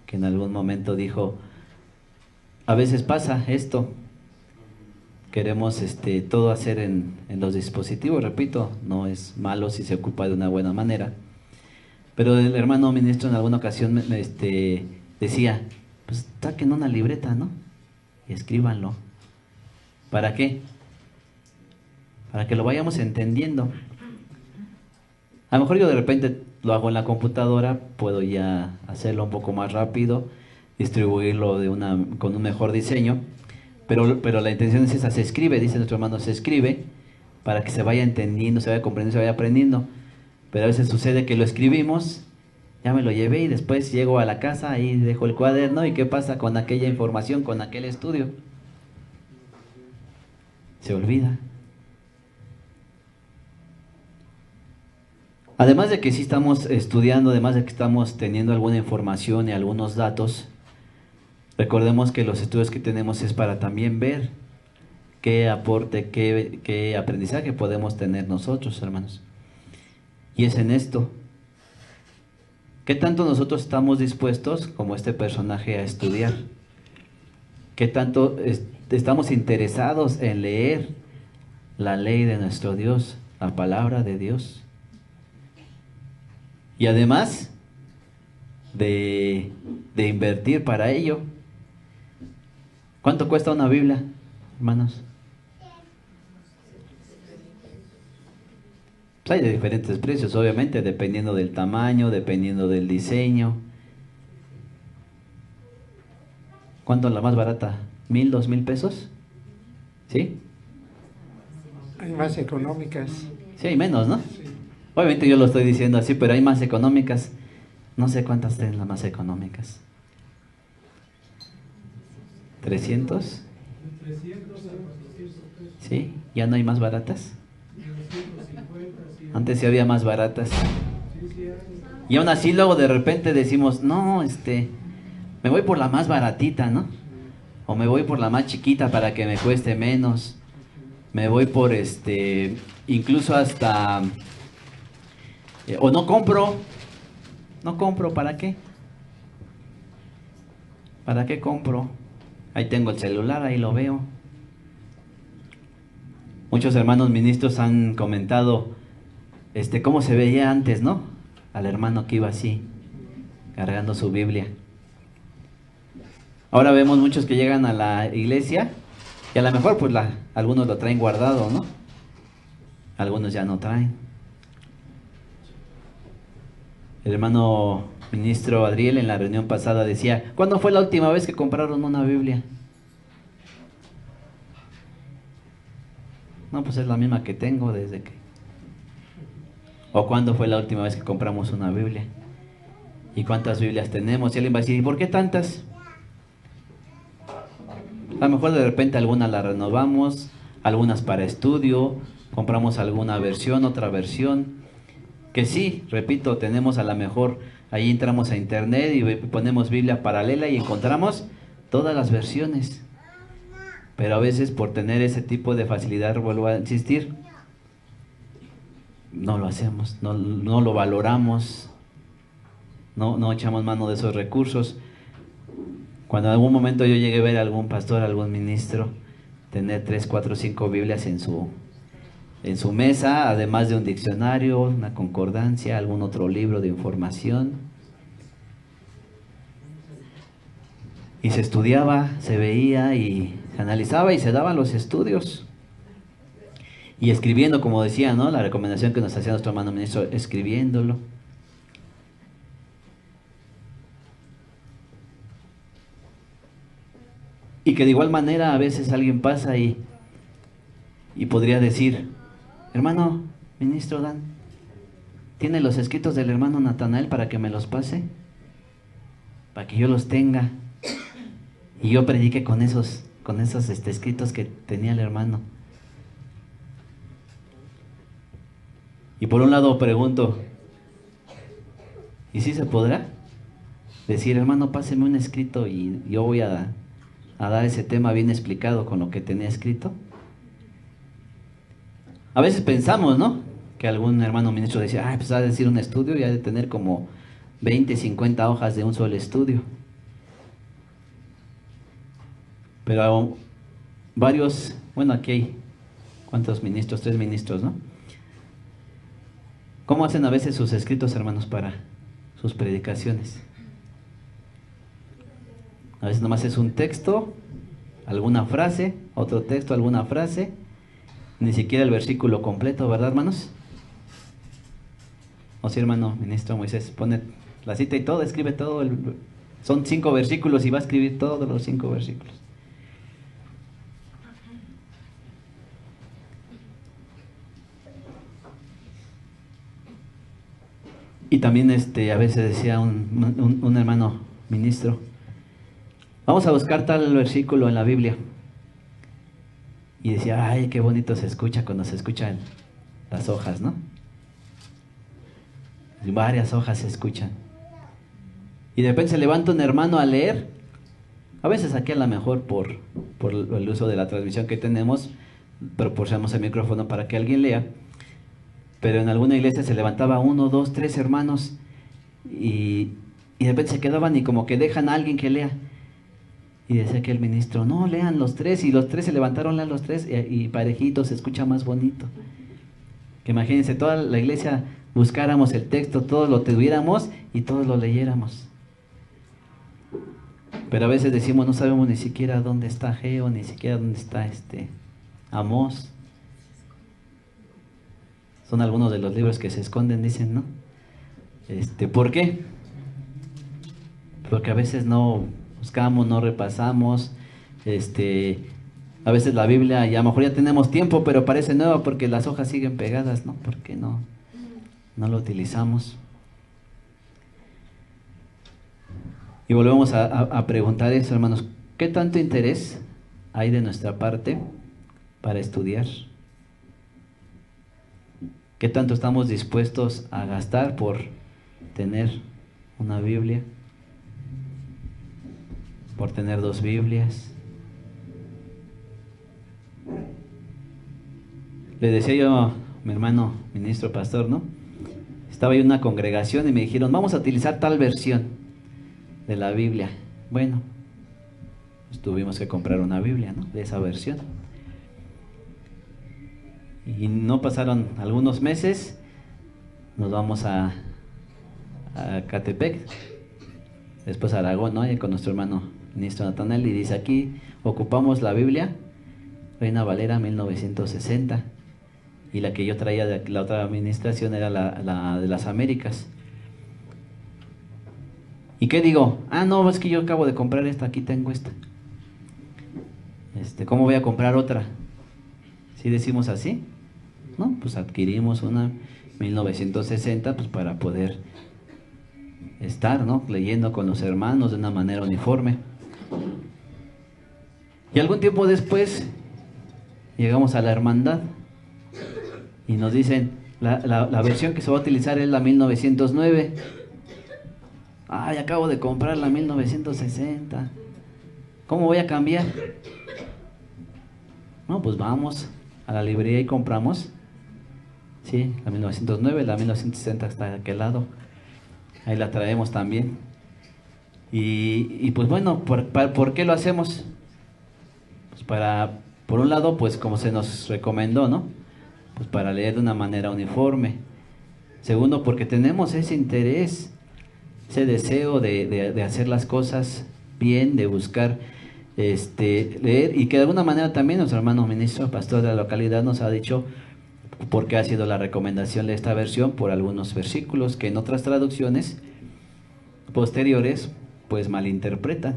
que en algún momento dijo: a veces pasa esto, queremos todo hacer en los dispositivos, repito, no es malo si se ocupa de una buena manera, pero el hermano ministro en alguna ocasión decía: pues saquen una libreta, ¿no? Y escríbanlo. ¿Para qué? Para que lo vayamos entendiendo. A lo mejor yo de repente lo hago en la computadora, puedo ya hacerlo un poco más rápido, distribuirlo con un mejor diseño, pero la intención es esa: se escribe, dice nuestro hermano, se escribe para que se vaya entendiendo, se vaya comprendiendo, se vaya aprendiendo. Pero a veces sucede que lo escribimos, ya me lo llevé y después llego a la casa, ahí dejo el cuaderno, y ¿qué pasa con aquella información, con aquel estudio? Se olvida. Además de que sí estamos estudiando, además de que estamos teniendo alguna información y algunos datos, recordemos que los estudios que tenemos es para también ver qué aporte, qué aprendizaje podemos tener nosotros, hermanos. Y es en esto: ¿qué tanto nosotros estamos dispuestos, como este personaje, a estudiar? ¿Qué tanto estamos interesados en leer la ley de nuestro Dios, la palabra de Dios? Y además de invertir para ello. ¿Cuánto cuesta una Biblia, hermanos? Hay de diferentes precios, obviamente, dependiendo del tamaño, dependiendo del diseño. ¿Cuánto es la más barata? ¿1,000, 2,000 pesos? ¿Sí? Hay más económicas. Sí, hay menos, ¿no? Sí. Obviamente yo lo estoy diciendo así, pero hay más económicas. No sé cuántas tienen las más económicas. ¿300? ¿Sí? ¿Ya no hay más baratas? Antes sí había más baratas. Y aún así luego de repente decimos: no, me voy por la más baratita, ¿no? O me voy por la más chiquita para que me cueste menos. Me voy por incluso hasta... o no compro. No compro, ¿para qué? ¿Para qué compro? Ahí tengo el celular, ahí lo veo. Muchos hermanos ministros han comentado cómo se veía antes, ¿no? Al hermano que iba así, cargando su Biblia. Ahora vemos muchos que llegan a la iglesia y a lo mejor pues algunos lo traen guardado, ¿no? Algunos ya no traen. El hermano ministro Adriel en la reunión pasada decía: ¿cuándo fue la última vez que compraron una Biblia? No, pues es la misma que tengo desde que... ¿O cuándo fue la última vez que compramos una Biblia? ¿Y cuántas Biblias tenemos? Y alguien va a decir: ¿y por qué tantas? A lo mejor de repente algunas las renovamos, algunas para estudio, compramos alguna versión, otra versión. Que sí, repito, tenemos a lo mejor, ahí entramos a internet y ponemos Biblia paralela y encontramos todas las versiones. Pero a veces por tener ese tipo de facilidad, vuelvo a insistir, no lo hacemos, no lo valoramos, no echamos mano de esos recursos. Cuando en algún momento yo llegué a ver a algún pastor, algún ministro, tener 3, 4, 5 Biblias en su mesa, además de un diccionario, una concordancia, algún otro libro de información. Y se estudiaba, se veía y se analizaba y se daban los estudios. Y escribiendo, como decía, ¿no? La recomendación que nos hacía nuestro hermano ministro, escribiéndolo. Y que de igual manera a veces alguien pasa y podría decir: hermano ministro Dan, ¿tiene los escritos del hermano Natanael para que me los pase? Para que yo los tenga y yo predique con esos con esos escritos que tenía el hermano. Y por un lado pregunto, ¿y si se podrá? Decir, hermano, páseme un escrito y yo voy a dar ese tema bien explicado con lo que tenía escrito. A veces pensamos, ¿no? Que algún hermano ministro decía, pues ha de decir un estudio y ha de tener como 20, 50 hojas de un solo estudio. Pero varios, bueno, aquí hay, ¿cuántos ministros? 3 ministros, ¿no? ¿Cómo hacen a veces sus escritos, hermanos, para sus predicaciones? A veces nomás es un texto, alguna frase, otro texto, alguna frase, ni siquiera el versículo completo, ¿verdad, hermanos? O sí, hermano ministro Moisés, pone la cita y todo, escribe todo, son 5 versículos y va a escribir todos los 5 versículos. Y también a veces decía un hermano ministro, vamos a buscar tal versículo en la Biblia. Y decía, ay, qué bonito se escucha cuando se escuchan las hojas, ¿no? Y varias hojas se escuchan. Y de repente se levanta un hermano a leer. A veces aquí a lo mejor por el uso de la transmisión que tenemos, proporcionamos el micrófono para que alguien lea. Pero en alguna iglesia se levantaba 1, 2, 3 hermanos y de repente se quedaban y como que dejan a alguien que lea. Y decía que el ministro, no, lean los 3, y los 3 se levantaron, lean los 3 y parejitos, se escucha más bonito. Que imagínense, toda la iglesia buscáramos el texto, todos lo tuviéramos y todos lo leyéramos. Pero a veces decimos, no sabemos ni siquiera dónde está Geo, ni siquiera dónde está Amós. Son algunos de los libros que se esconden, dicen, ¿no? ¿Por qué? Porque a veces no buscamos, no repasamos, a veces la Biblia, y a lo mejor ya tenemos tiempo, pero parece nueva porque las hojas siguen pegadas, ¿no? Porque no lo utilizamos. Y volvemos a preguntar eso, hermanos, ¿qué tanto interés hay de nuestra parte para estudiar? ¿Qué tanto estamos dispuestos a gastar por tener una Biblia? Por tener 2 Biblias. Le decía yo a mi hermano ministro pastor, ¿no? Estaba yo en una congregación y me dijeron, vamos a utilizar tal versión de la Biblia. Bueno, pues tuvimos que comprar una Biblia, ¿no? De esa versión. Y no pasaron algunos meses, nos vamos a Catepec, después a Aragón, ¿no? Y con nuestro hermano ministro Natanael, y dice, aquí ocupamos la Biblia Reina Valera 1960, y la que yo traía de la otra administración era la de las Américas. ¿Y qué digo? No, es que yo acabo de comprar esta, aquí tengo esta. ¿Cómo voy a comprar otra? ¿Sí decimos así? No, pues adquirimos una 1960 pues para poder estar, ¿no? Leyendo con los hermanos de una manera uniforme. Y algún tiempo después llegamos a la hermandad y nos dicen, la versión que se va a utilizar es la 1909. Ay, acabo de comprar la 1960. ¿Cómo voy a cambiar? No, pues vamos a la librería y compramos. Sí, la 1909, la 1960 está de aquel lado. Ahí la traemos también. Y pues bueno, ¿por qué lo hacemos? Pues por un lado, pues como se nos recomendó, ¿no? Pues para leer de una manera uniforme. Segundo, porque tenemos ese interés, ese deseo de hacer las cosas bien, de buscar leer, y que de alguna manera también nuestro hermano ministro, pastor de la localidad, nos ha dicho por qué ha sido la recomendación de esta versión, por algunos versículos que en otras traducciones posteriores pues malinterpretan,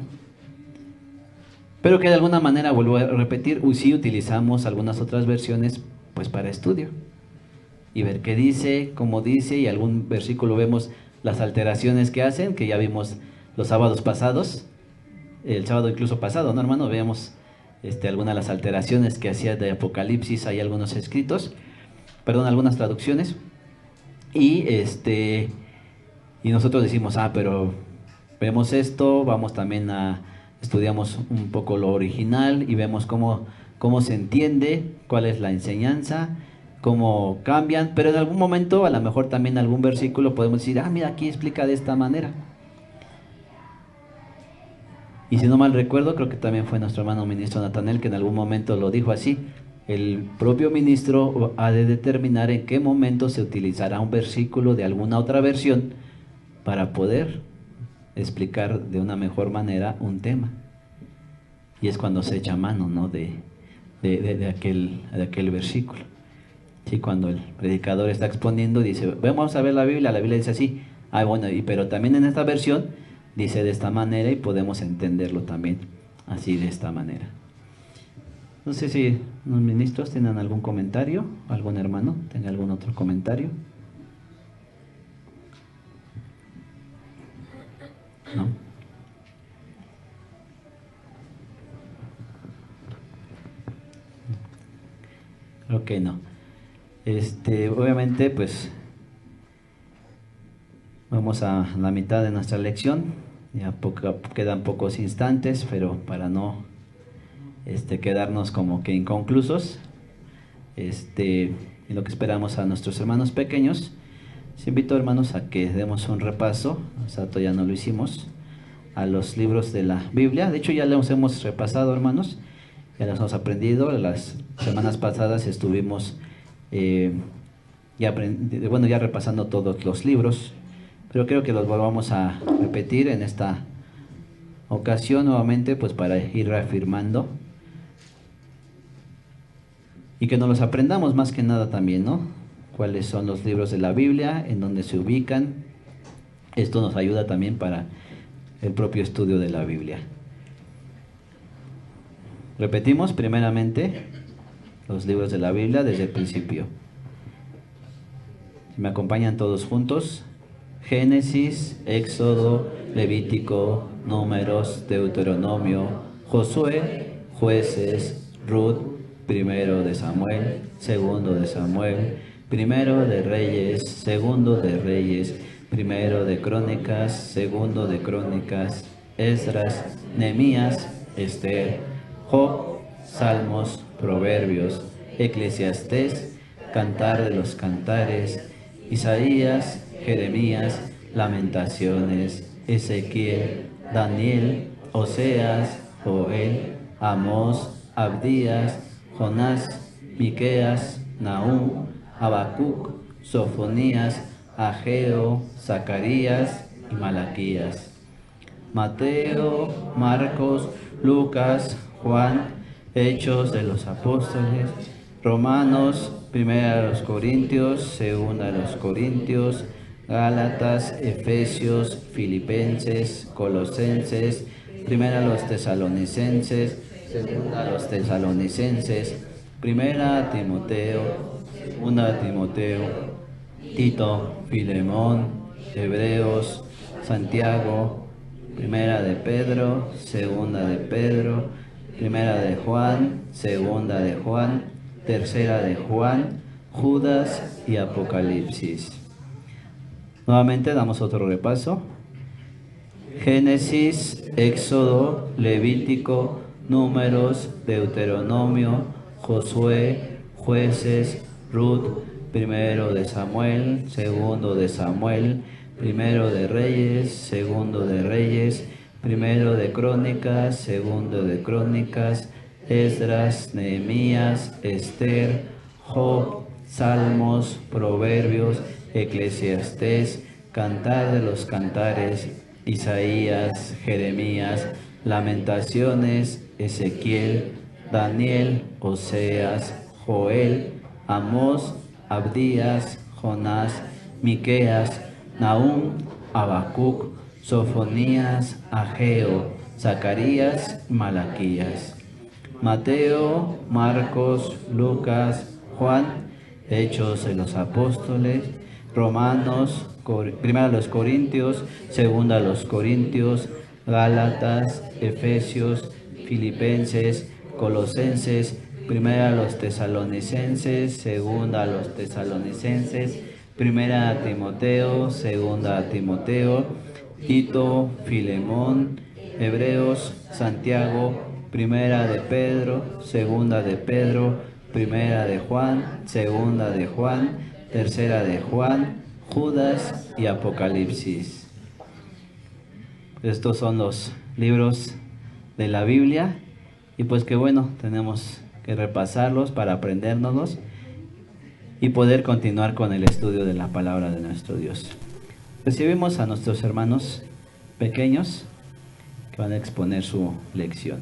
pero que de alguna manera, vuelvo a repetir, sí utilizamos algunas otras versiones pues para estudio y ver qué dice, cómo dice, y algún versículo vemos las alteraciones que hacen, que ya vimos los sábados pasados, el sábado incluso pasado, ¿no, hermano? Veamos algunas de las alteraciones que hacía de Apocalipsis. Hay algunos escritos, perdón, algunas traducciones. Y nosotros decimos, pero vemos esto, vamos también estudiamos un poco lo original y vemos cómo se entiende, cuál es la enseñanza, cómo cambian, pero en algún momento, a lo mejor también algún versículo podemos decir, mira, aquí explica de esta manera. Y si no mal recuerdo, creo que también fue nuestro hermano ministro Natanel que en algún momento lo dijo así. El propio ministro ha de determinar en qué momento se utilizará un versículo de alguna otra versión para poder explicar de una mejor manera un tema. Y es cuando se echa mano, ¿no?, de aquel versículo. Sí, cuando el predicador está exponiendo, dice, vamos a ver la Biblia dice así. Bueno, pero también en esta versión dice de esta manera y podemos entenderlo también así, de esta manera. No sé si los ministros tienen algún comentario, algún hermano tenga algún otro comentario. ¿No? Creo que no. Obviamente, pues vamos a la mitad de nuestra lección. Ya quedan pocos instantes, pero para no quedarnos como que inconclusos, en lo que esperamos a nuestros hermanos pequeños, les invito, hermanos, a que demos un repaso. Exacto, ya no lo hicimos, a los libros de la Biblia. De hecho, ya los hemos repasado, hermanos, ya los hemos aprendido. Las semanas pasadas estuvimos ya repasando todos los libros, pero creo que los volvamos a repetir en esta ocasión nuevamente, pues para ir reafirmando y que nos los aprendamos más que nada también, ¿no? Cuáles son los libros de la Biblia, en dónde se ubican. Esto nos ayuda también para el propio estudio de la Biblia. Repetimos primeramente los libros de la Biblia desde el principio. Si me acompañan todos juntos: Génesis, Éxodo, Levítico, Números, Deuteronomio, Josué, Jueces, Ruth, primero de Samuel, segundo de Samuel, primero de Reyes, segundo de Reyes, primero de Crónicas, segundo de Crónicas, Esdras, Nehemías, Esther, Job, Salmos, Proverbios, Eclesiastés, Cantar de los Cantares, Isaías, Jeremías, Lamentaciones, Ezequiel, Daniel, Oseas, Joel, Amós, Abdías, Jonás, Miqueas, Nahum, Habacuc, Sofonías, Ageo, Zacarías y Malaquías. Mateo, Marcos, Lucas, Juan, Hechos de los Apóstoles, Romanos, primera a los Corintios, segunda a los Corintios, Gálatas, Efesios, Filipenses, Colosenses, primera a los Tesalonicenses, segunda a los Tesalonicenses, primera a Timoteo, segunda a Timoteo, Tito, Filemón, Hebreos, Santiago, primera de Pedro, segunda de Pedro, primera de Juan, segunda de Juan, tercera de Juan, Judas y Apocalipsis. Nuevamente damos otro repaso: Génesis, Éxodo, Levítico, Números, Deuteronomio, Josué, Jueces, Ruth, primero de Samuel, segundo de Samuel, primero de Reyes, segundo de Reyes, primero de Crónicas, segundo de Crónicas, Esdras, Nehemías, Esther, Job, Salmos, Proverbios, Eclesiastés, Cantar de los Cantares, Isaías, Jeremías, Lamentaciones, Ezequiel, Daniel, Oseas, Joel, Amós, Abdías, Jonás, Miqueas, Nahum, Habacuc, Sofonías, Ageo, Zacarías, Malaquías. Mateo, Marcos, Lucas, Juan, Hechos de los Apóstoles, Romanos, primera a los Corintios, segunda a los Corintios, Gálatas, Efesios, Filipenses, Colosenses, primera a los Tesalonicenses, segunda a los Tesalonicenses, primera a Timoteo, segunda a Timoteo, Tito, Filemón, Hebreos, Santiago, primera de Pedro, segunda de Pedro, primera de Juan, segunda de Juan, tercera de Juan, Judas y Apocalipsis. Estos son los libros de la Biblia y pues que bueno, tenemos que repasarlos para aprendérnoslos y poder continuar con el estudio de la palabra de nuestro Dios. Recibimos a nuestros hermanos pequeños que van a exponer su lección.